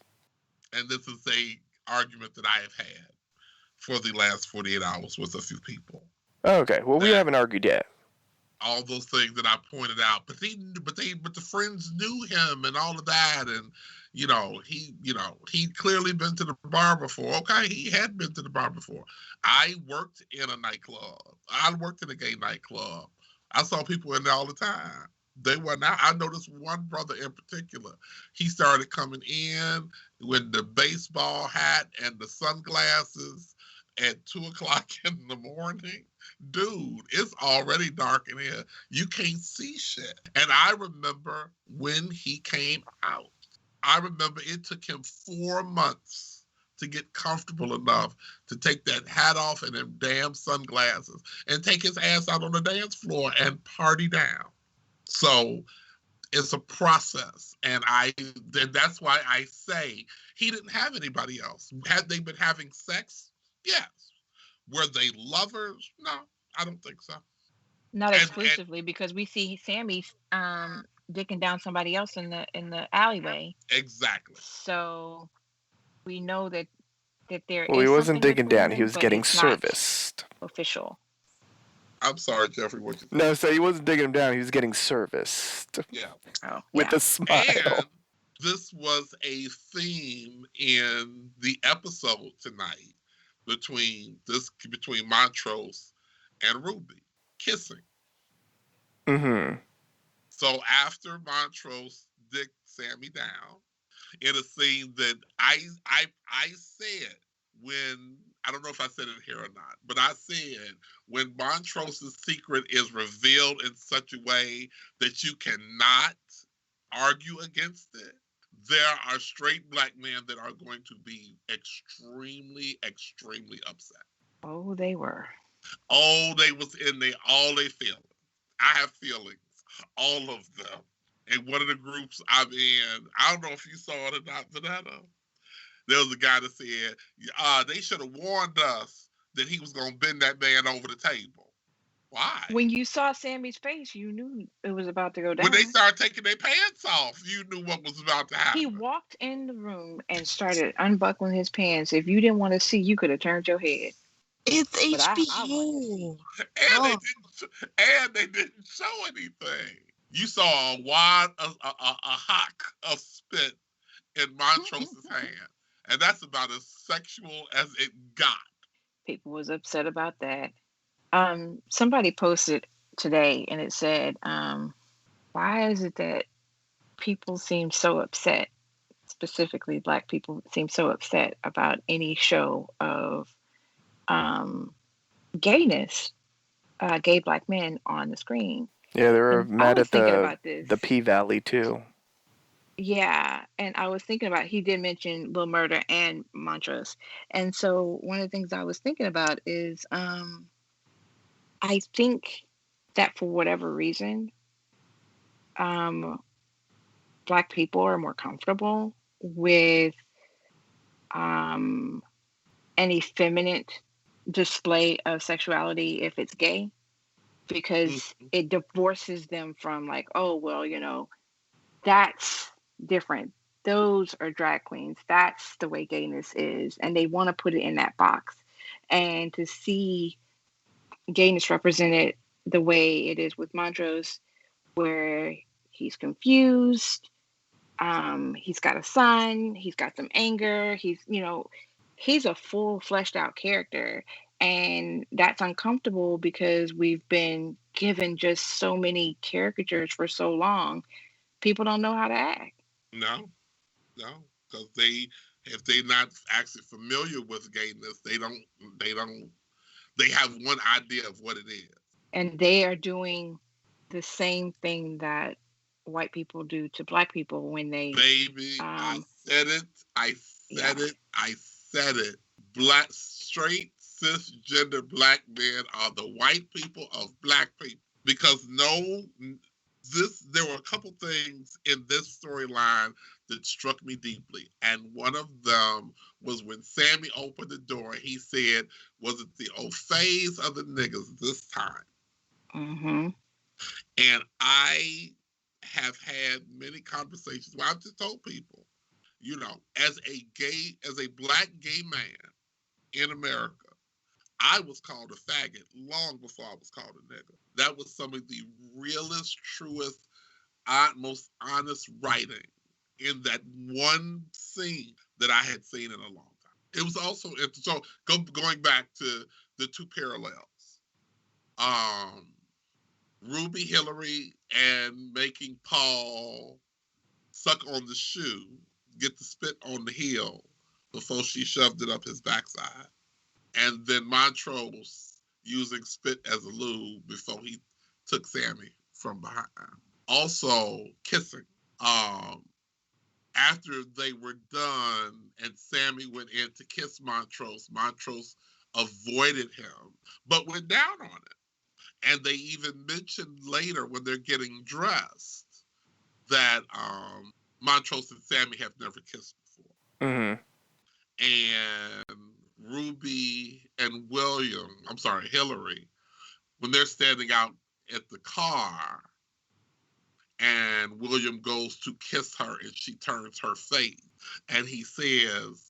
And this is a argument that I have had for the last 48 hours with a few people. Okay. Well, we haven't argued yet. All those things that I pointed out, but the friends knew him and all of that, and he clearly been to the bar before. Okay, he had been to the bar before. I worked in a nightclub. I worked in a gay nightclub. I saw people in there all the time. They were not. I noticed one brother in particular. He started coming in with the baseball hat and the sunglasses at 2:00 in the morning. Dude, it's already dark in here. You can't see shit. And I remember when he came out. I remember it took him 4 months to get comfortable enough to take that hat off and them damn sunglasses and take his ass out on the dance floor and party down. So it's a process. And that's why I say he didn't have anybody else. Had they been having sex? Yes. Were they lovers? No, I don't think so. Not exclusively, because we see Sammy dicking down somebody else in the alleyway. Exactly. So we know that there is. Well, he wasn't digging down. He them, was getting serviced. Official. I'm sorry, Jeffrey. What you think? No, so he wasn't digging him down. He was getting serviced. Yeah. Oh, With a smile. And this was a theme in the episode tonight between Montrose and Ruby kissing. Mm-hmm. So after Montrose dicked Sammy down in a scene that I said when, I don't know if I said it here or not, but I said when Montrose's secret is revealed in such a way that you cannot argue against it, there are straight black men that are going to be extremely, extremely upset. Oh, they were. Oh, they was in there, all they feelings. I have feelings, all of them. And one of the groups I'm in, I don't know if you saw it or not, Vanetta. There was a guy that said, they should have warned us that he was going to bend that man over the table. Why? When you saw Sammy's face, you knew it was about to go down. When they started taking their pants off, you knew what was about to happen. He walked in the room and started unbuckling his pants. If you didn't want to see, you could have turned your head. It's But HBO. They didn't show anything. You saw a hock of spit in Montrose's hand, and that's about as sexual as it got. People was upset about that. Somebody posted today and it said, why is it that people seem so upset, specifically black people seem so upset about any show of gayness, gay black men on the screen? Yeah, they were mad at the P-Valley too. Yeah, and I was thinking about, he did mention Lil Murder and Montrose. And so one of the things I was thinking about is I think that for whatever reason, black people are more comfortable with an effeminate display of sexuality if it's gay, because it divorces them from like, oh, well, that's different. Those are drag queens. That's the way gayness is. And they want to put it in that box. And to see gayness represented the way it is with Montrose, where he's confused, He's got a son. He's got some anger. He's a full fleshed out character. And that's uncomfortable because we've been given just so many caricatures for so long. People don't know how to act. No, because if they're not actually familiar with gayness, they have one idea of what it is. And they are doing the same thing that white people do to black people when they. Baby, I said it. Black, straight, cisgender black men are the white people of black people. Because there were a couple things in this storyline that struck me deeply. And one of them was when Sammy opened the door, he said, was it the old phase of the niggas this time? Mm-hmm. And I have had many conversations where I've just told people, as a black gay man in America, I was called a faggot long before I was called a nigga. That was some of the realest, truest, most honest writing in that one scene that I had seen in a long time. It was also, so going back to the two parallels. Ruby Hillary and making Paul suck on the shoe, get the spit on the heel before she shoved it up his backside. And then Montrose using spit as a lube before he took Sammy from behind. Also, kissing. After they were done and Sammy went in to kiss Montrose, Montrose avoided him, but went down on it. And they even mentioned later when they're getting dressed that Montrose and Sammy have never kissed before. Mm-hmm. And Ruby and Hillary, when they're standing out at the car and William goes to kiss her and she turns her face and he says,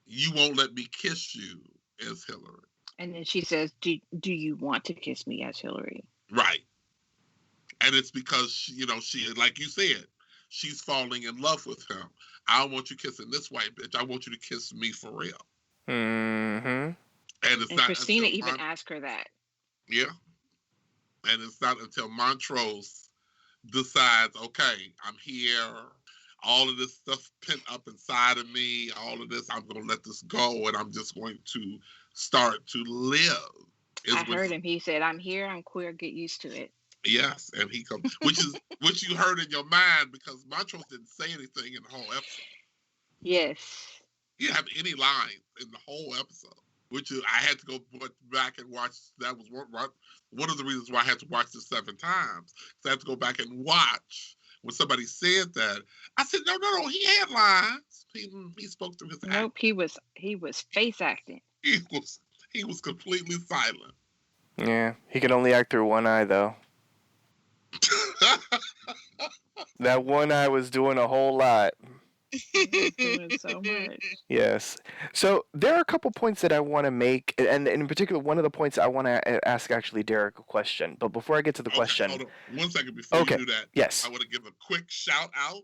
"You won't let me kiss you," as Hillary. And then she says, do you want to kiss me as Hillary? Right. And it's because, she, like you said, she's falling in love with him. I don't want you kissing this white bitch. I want you to kiss me for real. Mm-hmm. And Christina even asked her that. Yeah. And it's not until Montrose decides, okay, I'm here. All of this stuff pent up inside of me. All of this, I'm going to let this go. And I'm just going to start to live. I heard him. He said, "I'm here. I'm queer. Get used to it." Yes, and he comes, which you heard in your mind because Montrose didn't say anything in the whole episode. Yes. He didn't have any lines in the whole episode, I had to go back and watch. That was one of the reasons why I had to watch this 7 times. So I had to go back and watch when somebody said that. I said, no, he had lines. He spoke through his act. Nope, he was face acting. He was completely silent. Yeah, he could only act through one eye, though. That one eye was doing a whole lot. Doing so much. Yes. So there are a couple points that I want to make, and in particular, one of the points I want to ask actually Derek a question. But before I get to the question, hold on 1 second before you do that. Yes. I want to give a quick shout out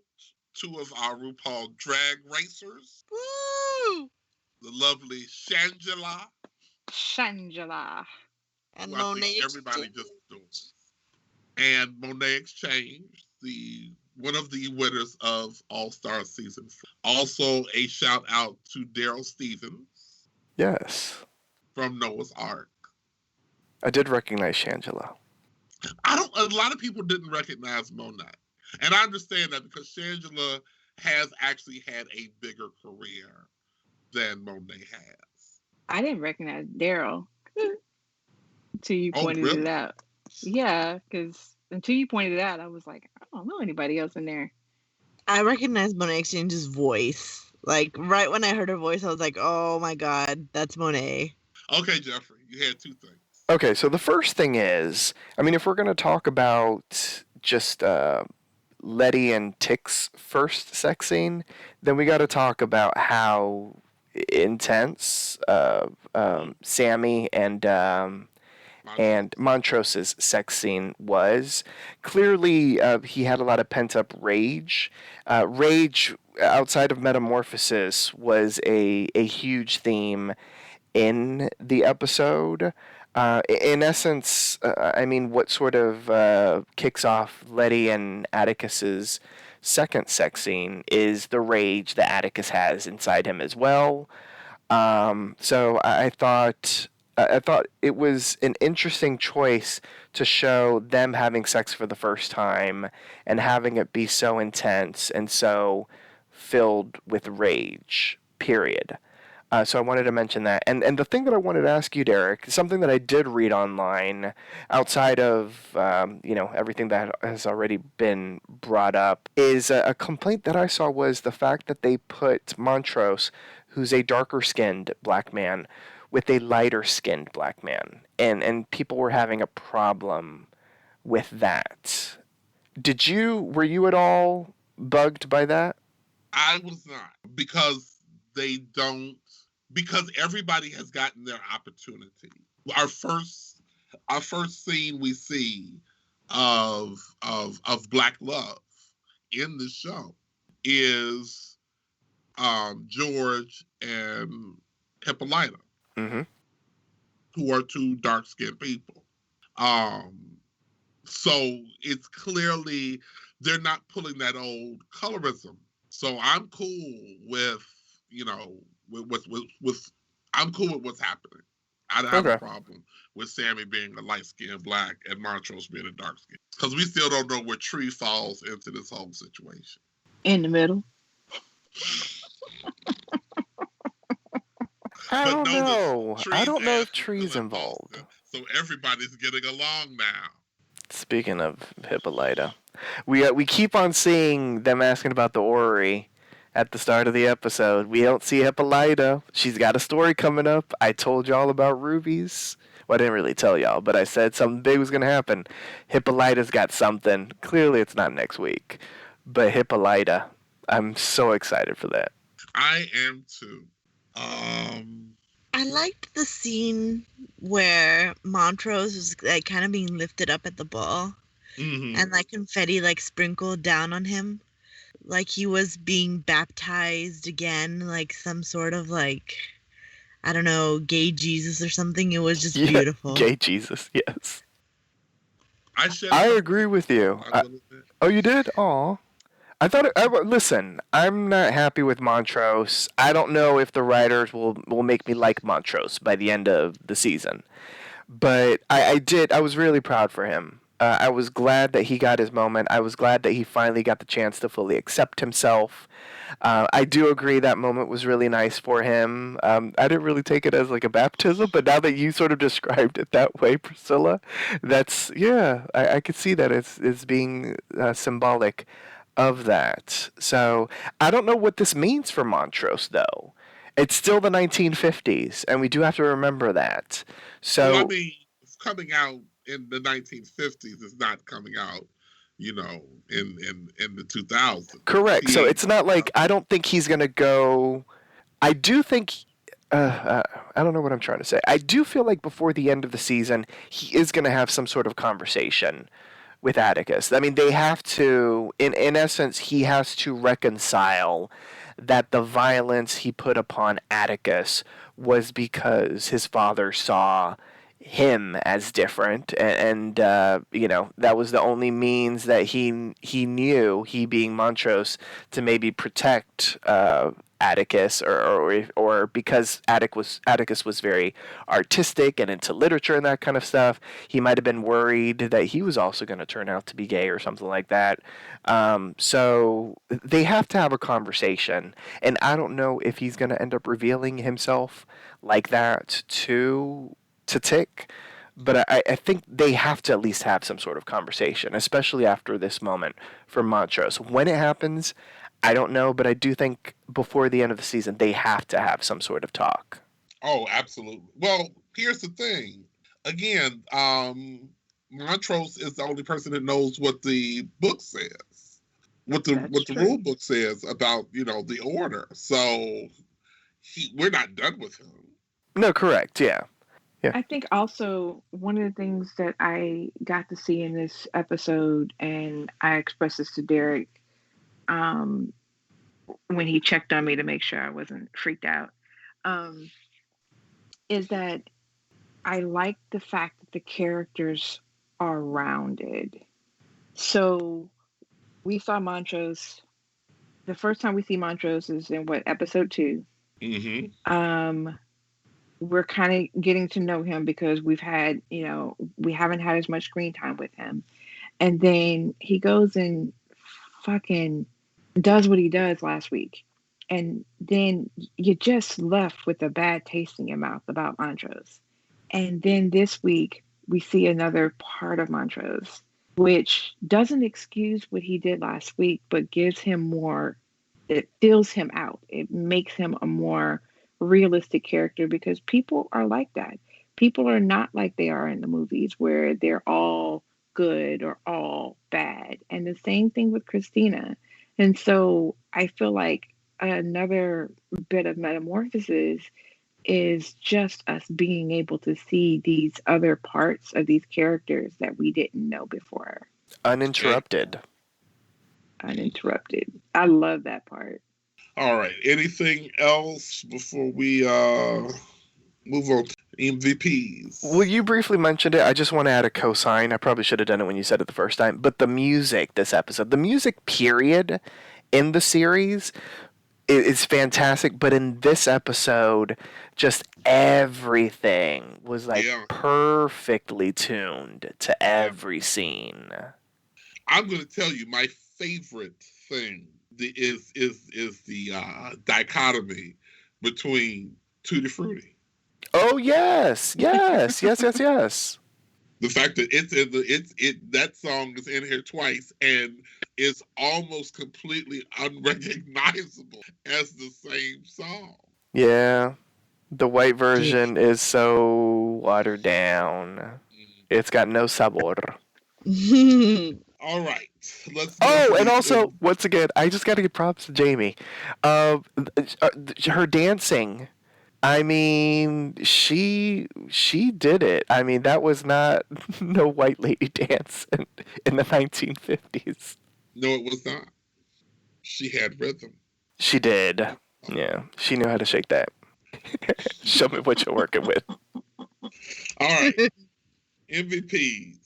to of our RuPaul drag racers. Woo! The lovely Shangela. And Monet everybody just doing. And Monet Exchange, one of the winners of All-Star Season 4. Also, a shout out to Daryl Stevens. Yes. From Noah's Ark. I did recognize Shangela. A lot of people didn't recognize Monet. And I understand that because Shangela has actually had a bigger career than Monet has. I didn't recognize Daryl until you pointed it out. Yeah, because until you pointed it out, I was like, I don't know anybody else in there. I recognized Monet Exchange's voice. Like, right when I heard her voice, I was like, oh my God, that's Monet. Okay, Jeffrey, you had 2 things. Okay, so the first thing is, if we're going to talk about just Letty and Tick's first sex scene, then we got to talk about how intense Sammy and and Montrose's sex scene was. Clearly, he had a lot of pent-up rage. Rage outside of metamorphosis was a huge theme in the episode. In essence, I mean, what sort of kicks off Letty and Atticus's second sex scene is the rage that Atticus has inside him as well. So I thought it was an interesting choice to show them having sex for the first time and having it be so intense and so filled with rage. Period. So I wanted to mention that. And the thing that I wanted to ask you, Derek, something that I did read online outside of, everything that has already been brought up, is a complaint that I saw was the fact that they put Montrose, who's a darker-skinned black man, with a lighter-skinned black man. And people were having a problem with that. Were you at all bugged by that? I was not, because everybody has gotten their opportunity. Our first scene we see of Black love in the show is George and Hippolyta, Mm-hmm. who are two dark-skinned people. So it's clearly they're not pulling that old colorism. So I'm cool with, I'm cool with what's happening. I don't have a problem with Sammy being a light-skinned black and Montrose being a dark-skinned, because we still don't know where Tree falls into this whole situation. In the middle. I don't know. I don't know if Tree's Tree's involved. So everybody's getting along now. Speaking of Hippolyta, we keep on seeing them asking about the orrery at the start of the episode. We don't see Hippolyta. She's got a story coming up. I told y'all about rubies. Well, I didn't really tell y'all, but I said something big was going to happen. Hippolyta's got something. Clearly, it's not next week. But Hippolyta, I'm so excited for that. I am too. I liked the scene where Montrose was like kind of being lifted up at the ball, and like confetti like sprinkled down on him, like he was being baptized again, like some sort of like, I don't know, gay Jesus or something. It was just beautiful. Gay Jesus, yes. I agree with you. Oh, you did? Aw. Listen, I'm not happy with Montrose. I don't know if the writers will make me like Montrose by the end of the season. But I was really proud for him. I was glad that he got his moment. I was glad that he finally got the chance to fully accept himself. I do agree that moment was really nice for him. I didn't really take it as like a baptism, but now that you sort of described it that way, Priscilla, I could see that it's being symbolic of that. So I don't know what this means for Montrose, though. It's still the 1950s, and we do have to remember that. So, well, I mean, it's coming out in the 1950s. It's not coming out, in the 2000s. Correct. So it's not like, I don't think he's going to go. I do think. I don't know what I'm trying to say. I do feel like before the end of the season, he is going to have some sort of conversation with Atticus. I mean, they have to, in essence, he has to reconcile that the violence he put upon Atticus was because his father saw him as different, and that was the only means that he knew, he being Montrose, to maybe protect Atticus, or because Atticus was very artistic and into literature and that kind of stuff, he might have been worried that he was also going to turn out to be gay or something like that. So they have to have a conversation, and I don't know if he's going to end up revealing himself like that to Tick, but I think they have to at least have some sort of conversation, especially after this moment for Montrose. When it happens, I don't know, but I do think before the end of the season, they have to have some sort of talk. Oh, absolutely. Well, here's the thing. Again, Montrose is the only person that knows what the book says, what the rule book says about, the order. So we're not done with him. No, correct. Yeah. I think also one of the things that I got to see in this episode, and I expressed this to Derek um, when he checked on me to make sure I wasn't freaked out, um, is that I like the fact that the characters are rounded. So we saw Montrose. The first time we see Montrose is in what, episode 2. Mm-hmm. We're kind of getting to know him because we haven't had as much screen time with him. And then he goes and fucking does what he does last week. And then you're just left with a bad taste in your mouth about Montrose. And then this week, we see another part of Montrose, which doesn't excuse what he did last week, but gives him more, it fills him out. It makes him a more realistic character because people are like that. People are not like they are in the movies where they're all good or all bad. And the same thing with Christina. And so I feel like another bit of metamorphosis is just us being able to see these other parts of these characters that we didn't know before. Uninterrupted. Uninterrupted. I love that part. All right. Anything else before we move on to MVPs? Well, you briefly mentioned it. I just want to add a cosign. I probably should have done it when you said it the first time. But the music this episode, the music period in the series is fantastic. But in this episode, just everything was like perfectly tuned to every scene. I'm going to tell you my favorite thing is the dichotomy between Tutti Frutti. Oh yes. The fact that that song is in here twice and is almost completely unrecognizable as the same song. Yeah. The white version is so watered down. It's got no sabor. All right. And also, once again, I just got to give props to Jamie. Her dancing. I mean, she did it. I mean, that was not no white lady dance in the 1950s. No, it was not. She had rhythm. She did. Yeah, she knew how to shake that. Show me what you're working with. All right. MVPs.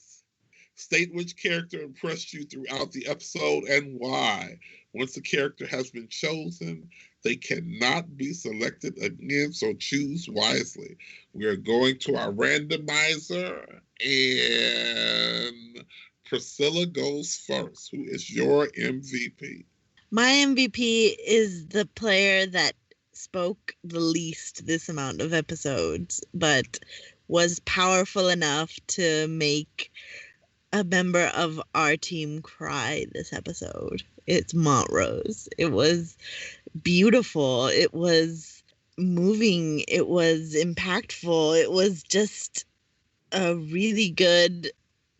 State which character impressed you throughout the episode and why. Once a character has been chosen, they cannot be selected again, so choose wisely. We are going to our randomizer, and Priscilla goes first. Who is your MVP? My MVP is the player that spoke the least this amount of episodes, but was powerful enough to make a member of our team cry this episode. It's Montrose. It was beautiful. It was moving. It was impactful. It was just a really good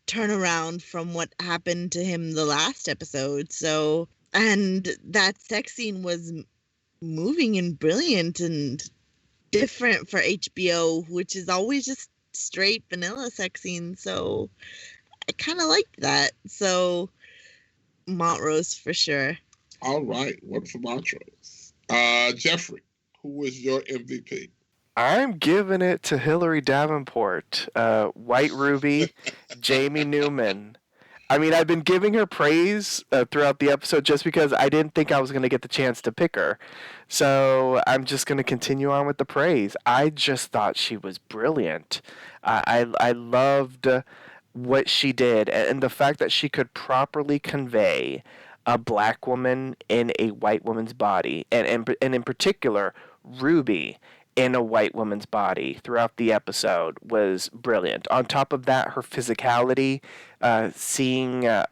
turnaround from what happened to him the last episode. So, and that sex scene was moving and brilliant and different for HBO, which is always just straight vanilla sex scenes. So I kind of liked that. So Montrose for sure. All right. One for Montrose. Jeffrey, who was your MVP? I'm giving it to Hilary Davenport, White Ruby, Jamie Newman. I mean, I've been giving her praise throughout the episode just because I didn't think I was going to get the chance to pick her. So I'm just going to continue on with the praise. I just thought she was brilliant. I loved what she did, and the fact that she could properly convey a black woman in a white woman's body, and in particular, Ruby in a white woman's body throughout the episode was brilliant. On top of that, her physicality, seeing the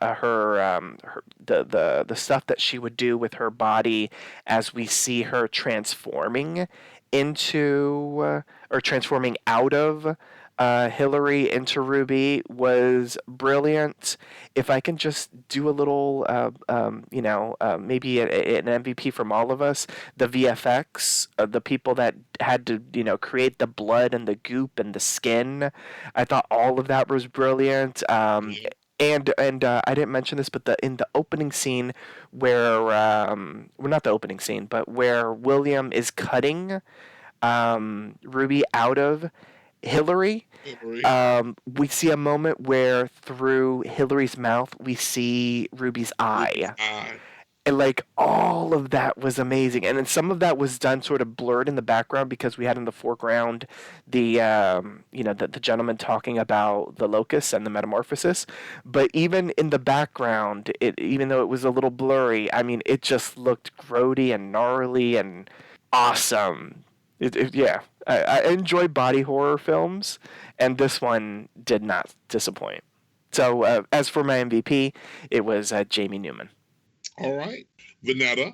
stuff that she would do with her body as we see her transforming into or transforming out of Hillary into Ruby was brilliant. If I can just do a little, maybe an MVP from all of us, the VFX, the people that had to, create the blood and the goop and the skin, I thought all of that was brilliant. And I didn't mention this, but in the opening scene where, well, not the opening scene, but where William is cutting Ruby out of Hillary, we see a moment where through Hillary's mouth we see Ruby's eye. And like all of that was amazing, and then some of that was done sort of blurred in the background because we had in the foreground the the gentleman talking about the locust and the metamorphosis. But even in the background, even though it was a little blurry, I mean, it just looked grody and gnarly and awesome. I enjoy body horror films, and this one did not disappoint. So as for my MVP, it was Jamie Newman. All right. Vanetta?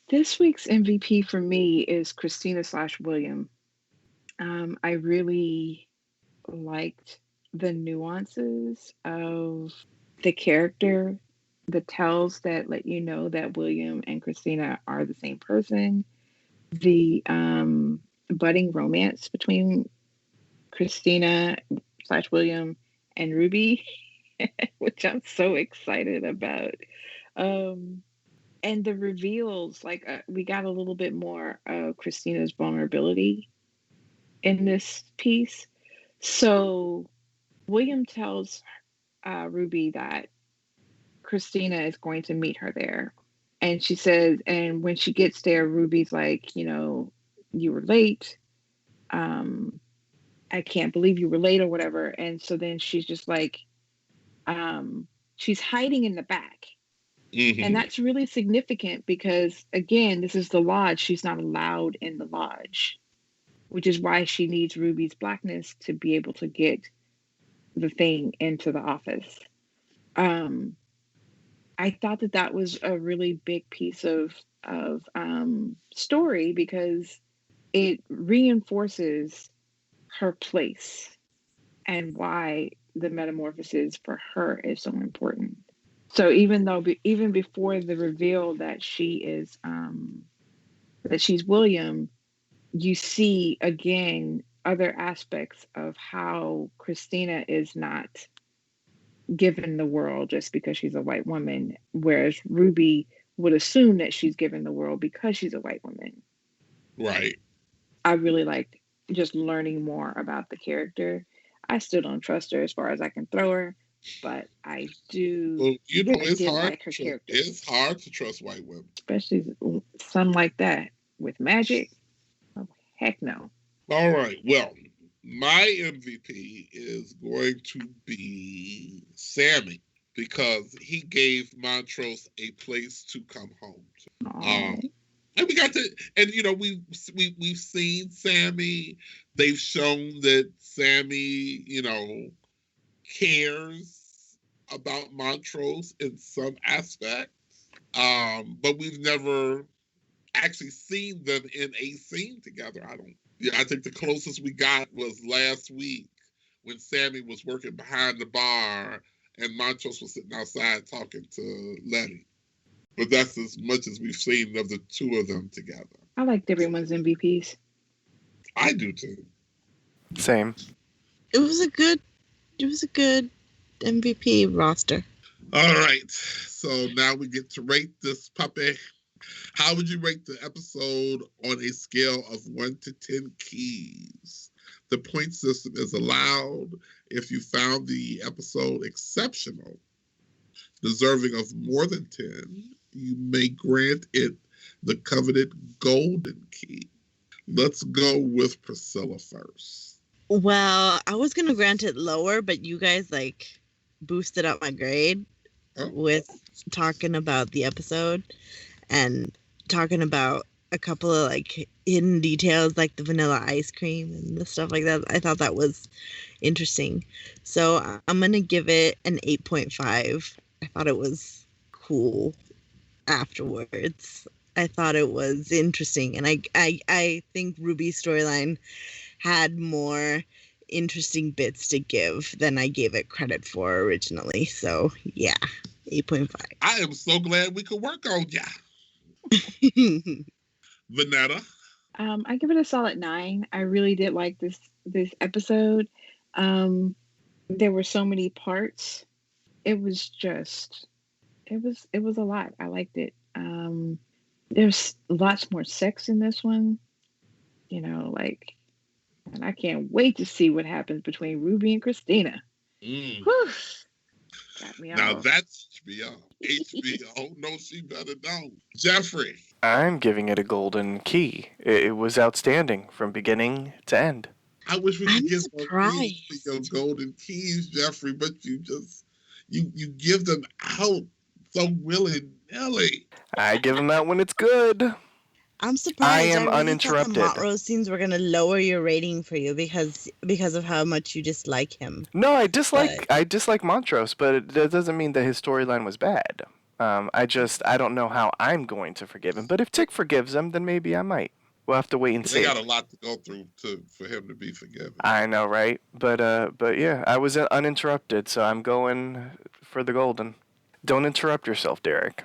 This week's MVP for me is Christina/William. I really liked the nuances of the character, the tells that let you know that William and Christina are the same person, the budding romance between Christina/William and Ruby, which I'm so excited about. And the reveals, like we got a little bit more of Christina's vulnerability in this piece. So William tells Ruby that Christina is going to meet her there. And she says, and when she gets there, Ruby's like, you were late. I can't believe you were late or whatever. And so then she's just like, she's hiding in the back. Mm-hmm. And that's really significant because, again, this is the lodge. She's not allowed in the lodge, which is why she needs Ruby's blackness to be able to get the thing into the office. I thought that was a really big piece of story because it reinforces her place and why the metamorphosis for her is so important. So even before the reveal that she's William, you see again other aspects of how Christina is not given the world just because she's a white woman, whereas Ruby would assume that she's given the world because she's a white woman. Right. I really liked just learning more about the character. I still don't trust her as far as I can throw her, but I do. Well, it's hard. Like her character. It's hard to trust white women, especially some like that with magic. Oh, heck no. All right. Well, my MVP is going to be Sammy because he gave Montrose a place to come home to. And we got to, and we've seen Sammy. They've shown that Sammy, cares about Montrose in some aspects, but we've never actually seen them in a scene together. I think the closest we got was last week when Sammy was working behind the bar and Montrose was sitting outside talking to Letty. But that's as much as we've seen of the two of them together. I liked everyone's MVPs. I do too. Same. It was a good MVP roster. All right. So now we get to rate this puppy. How would you rate the episode on a scale of 1 to 10 keys? The point system is allowed if you found the episode exceptional, deserving of more than 10. You may grant it the coveted golden key. Let's go with Priscilla first. Well, I was going to grant it lower, but you guys boosted up my grade with talking about the episode and talking about a couple of hidden details like the vanilla ice cream and the stuff like that. I thought that was interesting. So I'm going to give it an 8.5. I thought it was cool afterwards. I thought it was interesting. And I think Ruby's storyline had more interesting bits to give than I gave it credit for originally. So yeah, 8.5. I am so glad we could work on ya. Vanetta. I give it a solid 9. I really did like this episode. There were so many parts. It was just it was a lot. I liked it. There's lots more sex in this one. Like, and I can't wait to see what happens between Ruby and Christina. Whew, got me Now all. that's HBO. HBO knows she better know. Jeffrey. I'm giving it a golden key. It was outstanding from beginning to end. I wish we could I'm get more keys to your surprised. golden keys, Jeffrey, but you just you give them out so willy-nilly. I give them out when it's good. I'm surprised. am I really uninterrupted. thought the Montrose scenes were gonna lower your rating for you because of how much you dislike him. No, I dislike Montrose, but that doesn't mean that his storyline was bad. I don't know how I'm going to forgive him. But if Tick forgives him, then maybe I might. We'll have to wait and see. They got a lot to go through for him to be forgiven. I know, right? But yeah, I was uninterrupted, so I'm going for the golden. Don't interrupt yourself, Derek.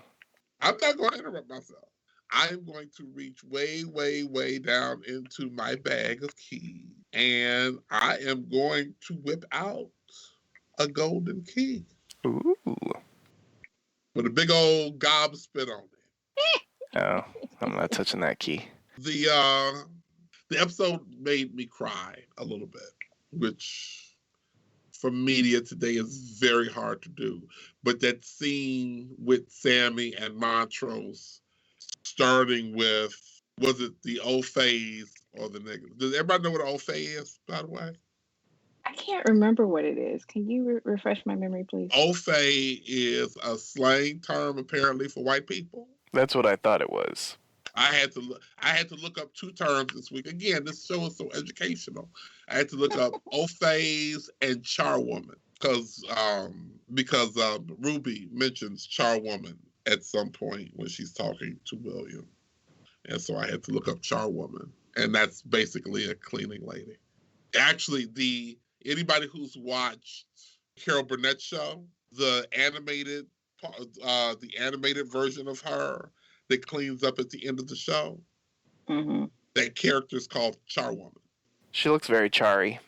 I'm not going to interrupt myself. I'm going to reach way, way, way down into my bag of keys, and I am going to whip out a golden key Ooh. with a big old gob spit on it. Oh, I'm not touching that key. The episode made me cry a little bit, which for media today is very hard to do. But that scene with Sammy and Montrose, starting with, was it the old phase or the negative? Does everybody know what an old phase is, by the way? I can't remember what it is. Can you refresh my memory, please? Old phase is a slang term apparently for white people. That's what I thought it was. I had to look up 2 terms this week. Again, this show is so educational. I had to look up Ophase and charwoman because Ruby mentions charwoman at some point when she's talking to William, and so I had to look up charwoman, and that's basically a cleaning lady. Actually, anybody who's watched Carol Burnett's show, the animated version of her that cleans up at the end of the show. Mm-hmm. That character is called Charwoman. She looks very charry.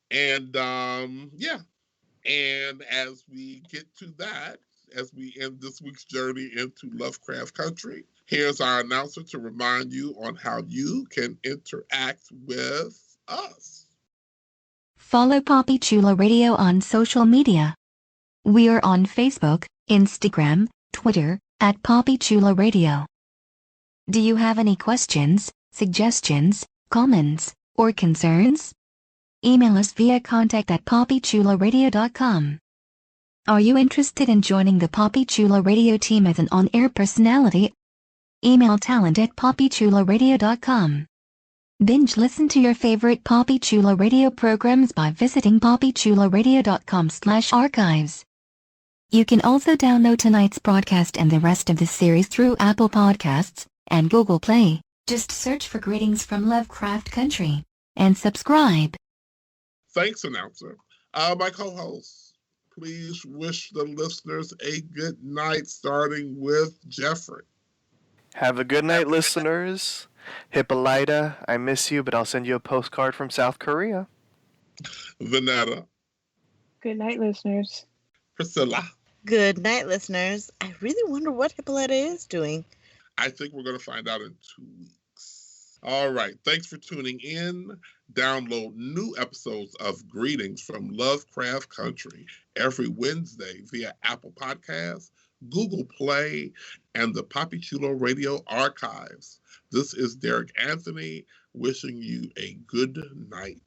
And yeah. And as we get to that, as we end this week's journey into Lovecraft Country, here's our announcer to remind you on how you can interact with us. Follow Poppy Chula Radio on social media. We are on Facebook, Instagram, Twitter, at Poppy Chula Radio. Do you have any questions, suggestions, comments, or concerns? Email us via contact@poppychularadio.com. Are you interested in joining the Poppy Chula Radio team as an on-air personality? Email talent@poppychularadio.com. Binge listen to your favorite Poppy Chula Radio programs by visiting poppychularadio.com/archives. You can also download tonight's broadcast and the rest of the series through Apple Podcasts and Google Play. Just search for Greetings from Lovecraft Country and subscribe. Thanks, announcer. My co-host, please wish the listeners a good night, starting with Jeffrey. Have a good night, listeners. Hippolyta, I miss you, but I'll send you a postcard from South Korea. Vanetta. Good night, listeners. Priscilla. Good night, listeners. I really wonder what Hippolyta is doing. I think we're going to find out in 2 weeks. All right. Thanks for tuning in. Download new episodes of Greetings from Lovecraft Country every Wednesday via Apple Podcasts, Google Play, and the Poppy Chulo Radio archives. This is Derek Anthony wishing you a good night.